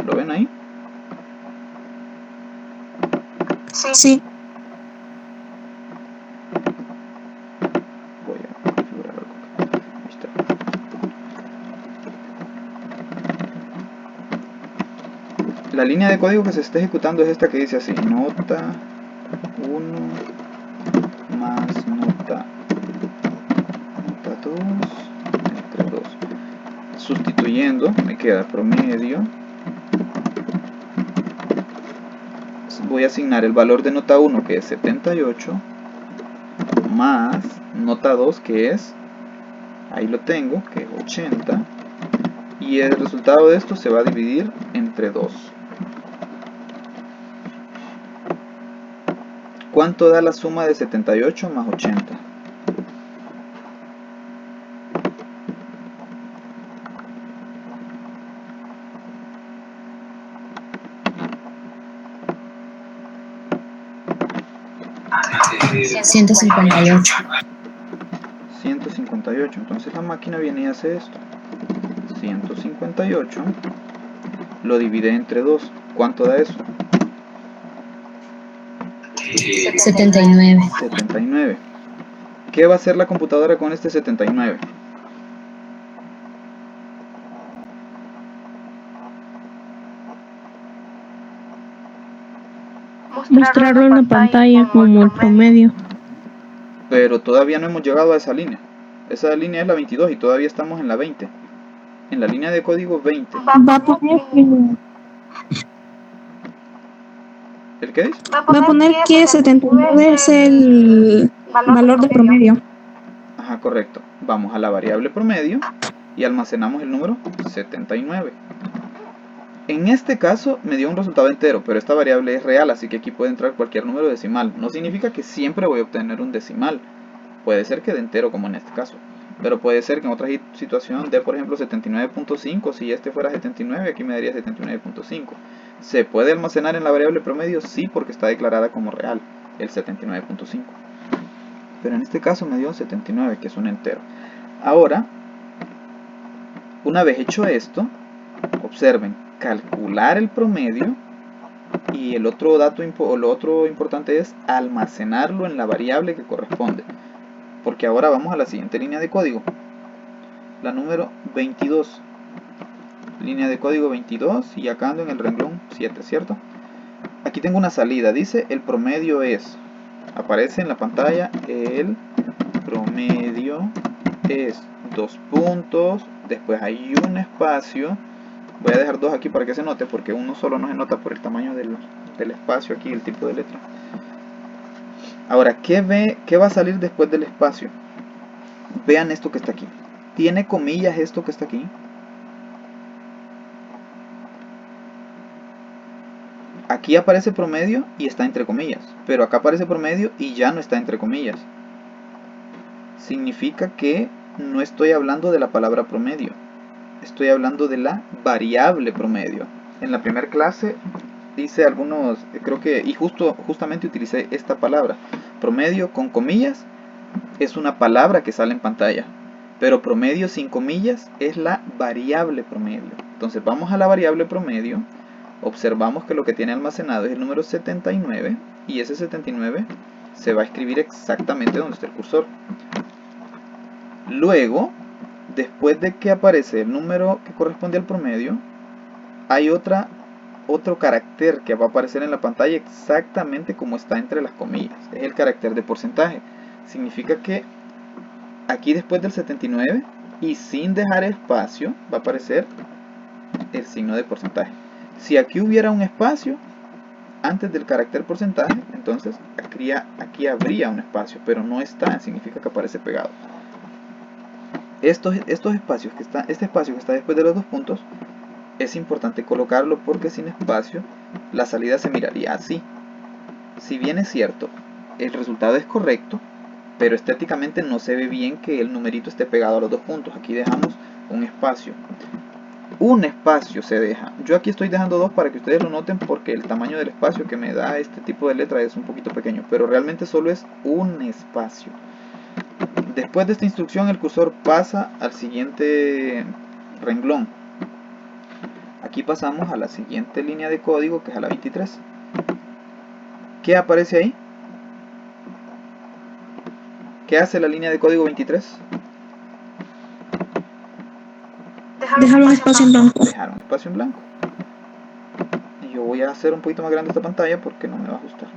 ¿Lo ven ahí? Sí. Voy a configurar algo. Ahí está. La línea de código que se está ejecutando es esta que dice así: nota 1 más nota 2 entre 2. Sustituyendo, me queda promedio. Voy a asignar el valor de nota 1, que es 78, más nota 2, que es, ahí lo tengo, que es 80, y el resultado de esto se va a dividir entre 2. ¿Cuánto da la suma de 78 más 80? $158. 158. Entonces la máquina viene y hace esto. 158 lo divide entre 2. ¿Cuánto da eso? 79. 79. ¿Qué va a hacer la computadora con este 79? mostrarlo en la pantalla como el promedio. Pero todavía no hemos llegado a esa línea. Esa línea es la 22 y todavía estamos en la 20. En la línea de código 20. Va a poner ¿El qué dice? Va a poner que 79 es el valor del promedio. Ajá, correcto. Vamos a la variable promedio y almacenamos el número 79. En este caso me dio un resultado entero, pero esta variable es real, así que aquí puede entrar cualquier número decimal. No significa que siempre voy a obtener un decimal. Puede ser que de entero, como en este caso. Pero puede ser que en otra situación dé, por ejemplo, 79.5. Si este fuera 79, aquí me daría 79.5. ¿Se puede almacenar en la variable promedio? Sí, porque está declarada como real, el 79.5. Pero en este caso me dio 79, que es un entero. Ahora, una vez hecho esto, observen, calcular el promedio. Y el otro dato lo otro importante es almacenarlo en la variable que corresponde. Porque ahora vamos a la siguiente línea de código. La número 22. Línea de código 22 y acá ando en el renglón 7, ¿cierto? Aquí tengo una salida. Dice el promedio es. Aparece en la pantalla el promedio es 2 puntos. Después hay un espacio. Voy a dejar dos aquí para que se note, porque uno solo no se nota por el tamaño del espacio aquí, el tipo de letra. Ahora, ¿qué va a salir después del espacio? Vean esto que está aquí. ¿Tiene comillas esto que está aquí? Aquí aparece promedio y está entre comillas, pero acá aparece promedio y ya no está entre comillas. Significa que no estoy hablando de la palabra promedio, estoy hablando de la variable promedio. En la primera clase dice algunos, creo que, y justamente utilicé esta palabra. Promedio con comillas es una palabra que sale en pantalla, pero promedio sin comillas es la variable promedio. Entonces vamos a la variable promedio, observamos que lo que tiene almacenado es el número 79 y ese 79 se va a escribir exactamente donde está el cursor. Luego, después de que aparece el número que corresponde al promedio, hay otro carácter que va a aparecer en la pantalla exactamente como está entre las comillas. Es el carácter de porcentaje. Significa que aquí después del 79 y sin dejar espacio va a aparecer el signo de porcentaje. Si aquí hubiera un espacio antes del carácter porcentaje, entonces aquí habría un espacio, pero no está, significa que aparece pegado. Estos espacios este espacio que está después de los dos puntos es importante colocarlo, porque sin espacio la salida se miraría así. Si bien es cierto, el resultado es correcto, pero estéticamente no se ve bien que el numerito esté pegado a los dos puntos. Aquí dejamos un espacio. Un espacio se deja. Yo aquí estoy dejando dos para que ustedes lo noten, porque el tamaño del espacio que me da este tipo de letra es un poquito pequeño, pero realmente solo es un espacio. Después de esta instrucción el cursor pasa al siguiente renglón. Aquí pasamos a la siguiente línea de código, que es a la 23. ¿Qué aparece ahí? ¿Qué hace la línea de código 23? Dejar un espacio en blanco. Dejar un espacio en blanco. Y yo voy a hacer un poquito más grande esta pantalla porque no me va a ajustar.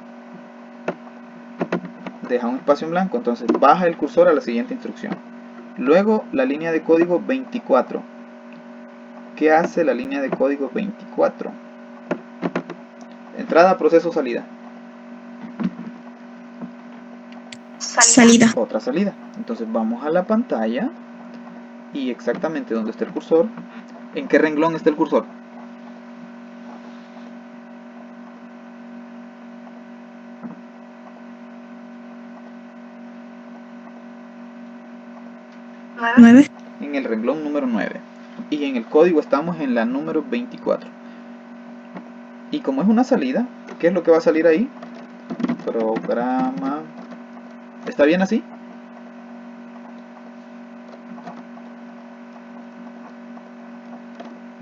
Deja un espacio en blanco, entonces baja el cursor a la siguiente instrucción. Luego la línea de código 24. ¿Qué hace la línea de código 24? Entrada, proceso, salida. Salida. Otra salida. Entonces vamos a la pantalla y exactamente donde está el cursor. ¿En qué renglón está el cursor? ¿9? En el renglón número 9. Y en el código estamos en la número 24. Y como es una salida, ¿qué es lo que va a salir ahí? Programa. ¿Está bien así?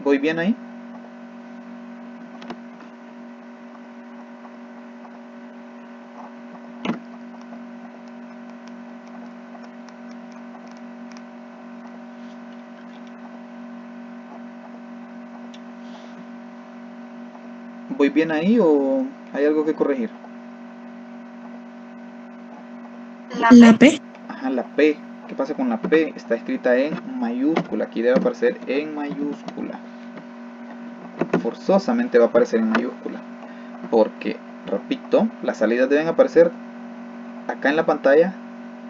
¿Voy bien ahí? ¿Voy bien ahí o hay algo que corregir? La P. Ajá, la P. ¿Qué pasa con la P? Está escrita en mayúscula. Aquí debe aparecer en mayúscula. Forzosamente va a aparecer en mayúscula. Porque, repito, las salidas deben aparecer acá en la pantalla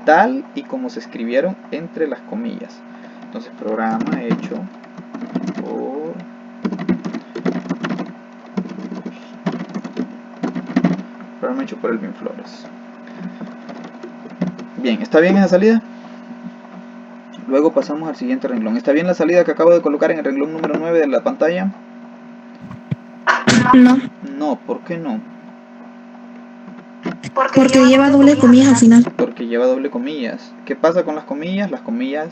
tal y como se escribieron entre las comillas. Entonces, programa hecho por Elvin Flores. Bien, ¿está bien esa salida? Luego pasamos al siguiente renglón. ¿Está bien la salida que acabo de colocar en el renglón número 9 de la pantalla? No, No, ¿por qué no? porque lleva doble comillas al final. Porque lleva doble comillas. ¿Qué pasa con las comillas? Las comillas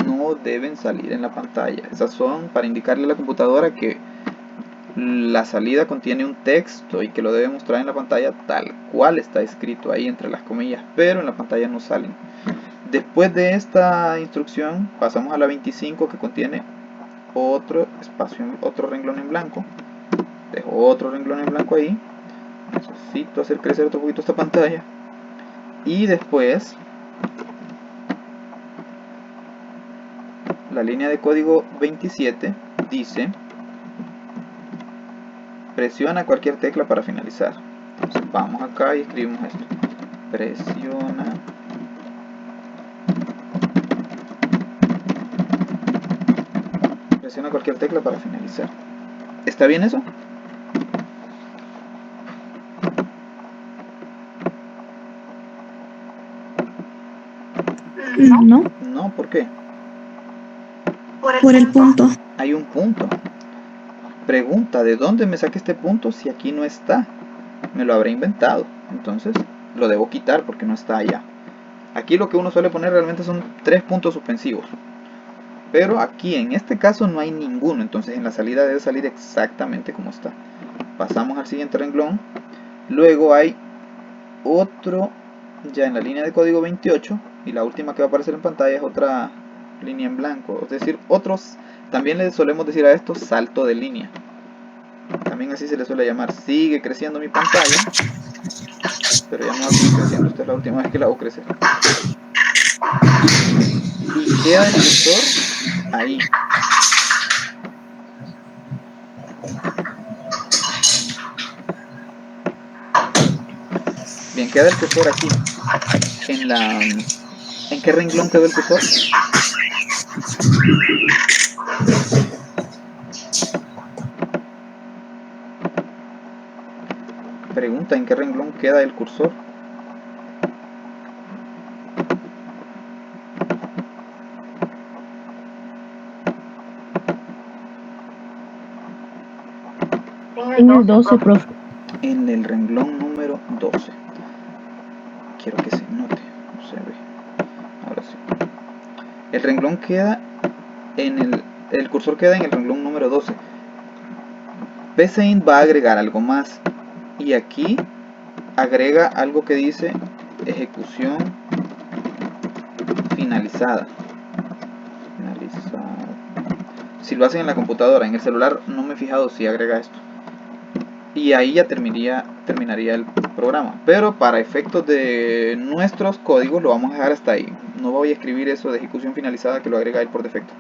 no deben salir en la pantalla. Esas son para indicarle a la computadora que la salida contiene un texto y que lo debe mostrar en la pantalla tal cual está escrito ahí entre las comillas, pero en la pantalla no salen. Después de esta instrucción pasamos a la 25, que contiene otro espacio, otro renglón en blanco. Dejo otro renglón en blanco ahí. Necesito hacer crecer otro poquito esta pantalla. Y después la línea de código 27 dice: presiona cualquier tecla para finalizar. Entonces vamos acá y escribimos esto: presiona cualquier tecla para finalizar. ¿Está bien eso? No, No, ¿por qué? por el punto. Hay un punto. Pregunta: ¿de dónde me saqué este punto si aquí no está? Me lo habré inventado. Entonces lo debo quitar porque no está allá. Aquí lo que uno suele poner realmente son 3 puntos suspensivos. Pero aquí en este caso no hay ninguno. Entonces en la salida debe salir exactamente como está. Pasamos al siguiente renglón. Luego hay otro ya en la línea de código 28. Y la última que va a aparecer en pantalla es otra línea en blanco. Es decir, otros, también le solemos decir a esto salto de línea. También así se le suele llamar. Sigue creciendo mi pantalla, pero ya no va a seguir creciendo. Esta es la última vez que la hago crecer. Y queda el cursor ahí. Bien, queda el cursor aquí. ¿En qué renglón quedó el cursor? Pregunta: ¿en qué renglón queda el cursor? En el 12, profe. En el renglón número 12. Quiero que se note. No se ve. Ahora sí. El renglón queda en el cursor queda en el renglón número 12. PCInt va a agregar algo más. Y aquí agrega algo que dice ejecución finalizada. Si lo hacen en la computadora, en el celular no me he fijado si agrega esto. Y ahí ya terminaría el programa. Pero para efectos de nuestros códigos lo vamos a dejar hasta ahí. No voy a escribir eso de ejecución finalizada, que lo agrega él por defecto.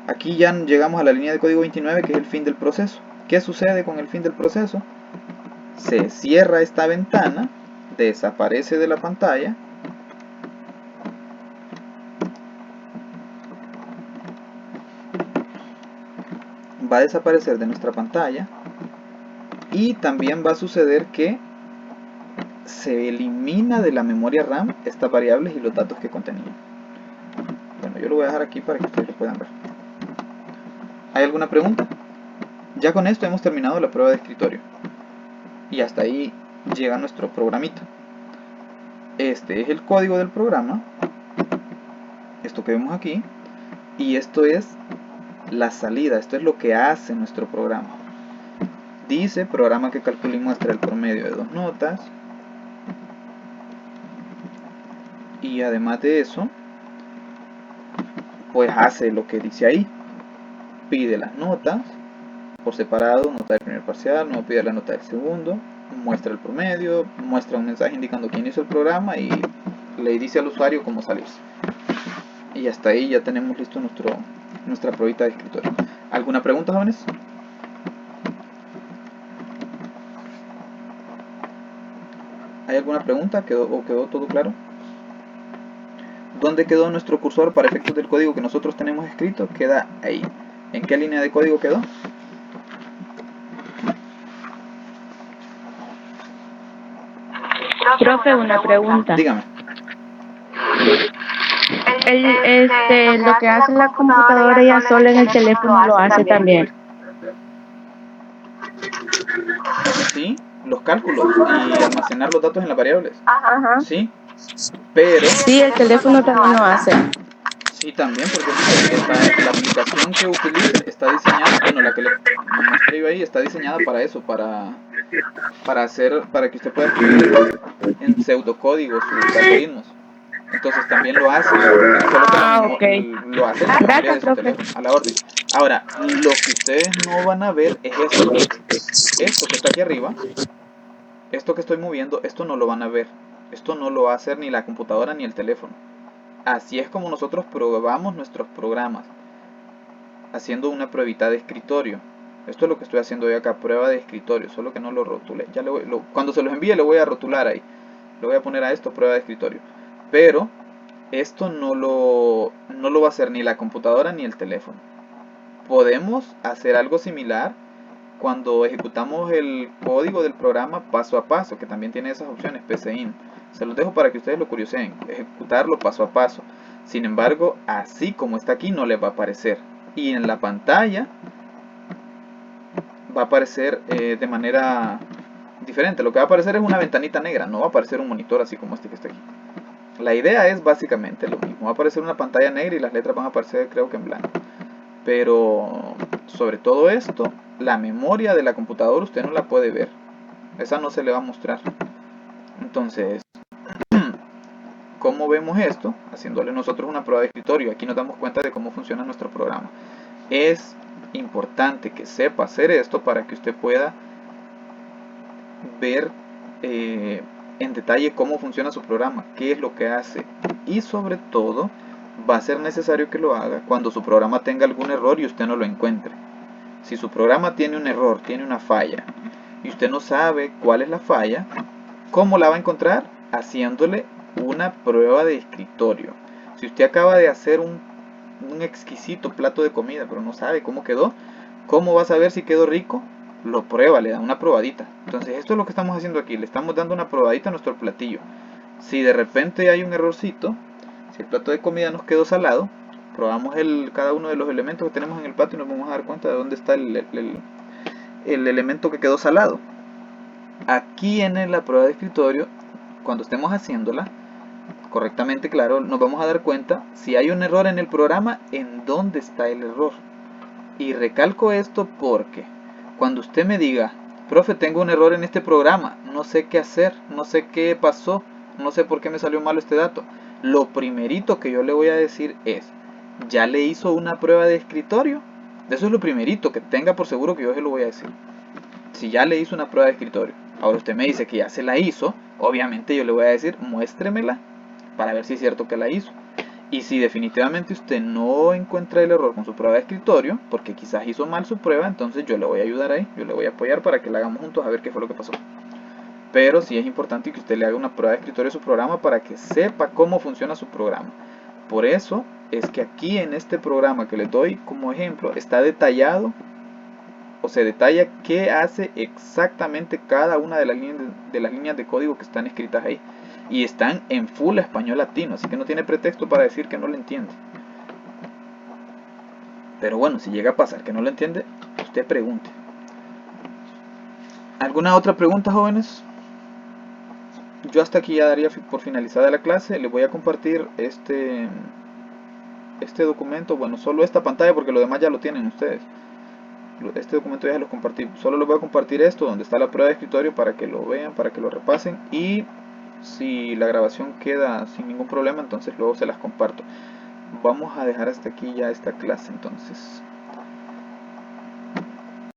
Aquí ya llegamos a la línea de código 29, que es el fin del proceso. ¿Qué sucede con el fin del proceso? Se cierra esta ventana, desaparece de la pantalla. Va a desaparecer de nuestra pantalla. Y también va a suceder que se elimina de la memoria RAM estas variables y los datos que contenían. Bueno, yo lo voy a dejar aquí para que ustedes lo puedan ver. ¿Hay alguna pregunta? Ya con esto hemos terminado la prueba de escritorio. Y hasta ahí llega nuestro programita. Este es el código del programa. Esto que vemos aquí. Y esto es la salida. Esto es lo que hace nuestro programa. Dice: programa que calcula y muestra el promedio de 2 notas. Y además de eso, pues hace lo que dice ahí. Pide las notas por separado, nota del primer parcial, no pide la nota del segundo, muestra el promedio, muestra un mensaje indicando quién hizo el programa y le dice al usuario cómo salirse. Y hasta ahí ya tenemos listo nuestra pruebita de escritorio. ¿Alguna pregunta, jóvenes? ¿Hay alguna pregunta? ¿Quedó todo claro? ¿Dónde quedó nuestro cursor para efectos del código que nosotros tenemos escrito? Queda ahí. ¿En qué línea de código quedó? Profe, una pregunta. Dígame. Lo que hace la computadora ya solo en el teléfono lo hace también. Sí, los cálculos y almacenar los datos en las variables. Ajá. Sí, pero... Sí, el teléfono también lo hace. Sí, también, porque la aplicación que utilice está diseñada, bueno, la que le mostré yo ahí está diseñada para eso, para que usted pueda escribir en pseudocódigo sus algoritmos. Entonces también lo hace, solo que lo hace en la memoria de su teléfono, a la orden. Ahora, lo que ustedes no van a ver es esto. Esto que está aquí arriba, esto que estoy moviendo, esto no lo van a ver. Esto no lo va a hacer ni la computadora ni el teléfono. Así es como nosotros probamos nuestros programas, haciendo una pruebita de escritorio. Esto es lo que estoy haciendo hoy acá, prueba de escritorio, solo que no lo rotule. Ya cuando se los envíe le voy a rotular ahí. Le voy a poner a esto prueba de escritorio. Pero esto no lo va a hacer ni la computadora ni el teléfono. Podemos hacer algo similar cuando ejecutamos el código del programa paso a paso, que también tiene esas opciones, PCIN. Se los dejo para que ustedes lo curioseen, ejecutarlo paso a paso. Sin embargo, así como está aquí no les va a aparecer. Y en la pantalla va a aparecer de manera diferente. Lo que va a aparecer es una ventanita negra, no va a aparecer un monitor así como este que está aquí. La idea es básicamente lo mismo. Va a aparecer una pantalla negra y las letras van a aparecer, creo que en blanco. Pero sobre todo esto, la memoria de la computadora usted no la puede ver. Esa no se le va a mostrar. Entonces, ¿cómo vemos esto? Haciéndole nosotros una prueba de escritorio. Aquí nos damos cuenta de cómo funciona nuestro programa. Es importante que sepa hacer esto para que usted pueda ver en detalle cómo funciona su programa, qué es lo que hace. Y sobre todo, va a ser necesario que lo haga cuando su programa tenga algún error y usted no lo encuentre. Si su programa tiene un error, tiene una falla, y usted no sabe cuál es la falla, ¿cómo la va a encontrar? Haciéndole una prueba de escritorio. Si usted acaba de hacer un exquisito plato de comida, pero no sabe cómo quedó, ¿cómo va a saber si quedó rico? Lo prueba, le da una probadita. Entonces esto es lo que estamos haciendo aquí, le estamos dando una probadita a nuestro platillo. Si de repente hay un errorcito, si el plato de comida nos quedó salado, probamos cada uno de los elementos que tenemos en el plato y nos vamos a dar cuenta de dónde está el elemento que quedó salado. Aquí en la prueba de escritorio, cuando estemos haciéndola correctamente, claro, nos vamos a dar cuenta si hay un error en el programa, en dónde está el error. Y recalco esto porque cuando usted me diga, profe, tengo un error en este programa, no sé qué hacer, no sé qué pasó, no sé por qué me salió malo este dato, lo primerito que yo le voy a decir es, ¿ya le hizo una prueba de escritorio? Eso es lo primerito, que tenga por seguro que yo se lo voy a decir. Si ya le hizo una prueba de escritorio, ahora usted me dice que ya se la hizo, obviamente yo le voy a decir, muéstremela para ver si es cierto que la hizo. Y si definitivamente usted no encuentra el error con su prueba de escritorio, porque quizás hizo mal su prueba, entonces yo le voy a ayudar ahí, yo le voy a apoyar para que la hagamos juntos a ver qué fue lo que pasó. Pero sí es importante que usted le haga una prueba de escritorio a su programa para que sepa cómo funciona su programa. Por eso es que aquí en este programa que les doy como ejemplo está detallado, o se detalla qué hace exactamente cada una de las líneas de código que están escritas ahí. Y están en full español latino, así que no tiene pretexto para decir que no lo entiende. Pero bueno, si llega a pasar que no lo entiende, usted pregunte. ¿Alguna otra pregunta, jóvenes? Yo hasta aquí ya daría por finalizada la clase. Les voy a compartir este documento, bueno, solo esta pantalla porque lo demás ya lo tienen ustedes. Este documento ya se los compartí. Solo les voy a compartir esto, donde está la prueba de escritorio, para que lo vean, para que lo repasen. Y si la grabación queda sin ningún problema, entonces luego se las comparto. Vamos a dejar hasta aquí ya esta clase entonces.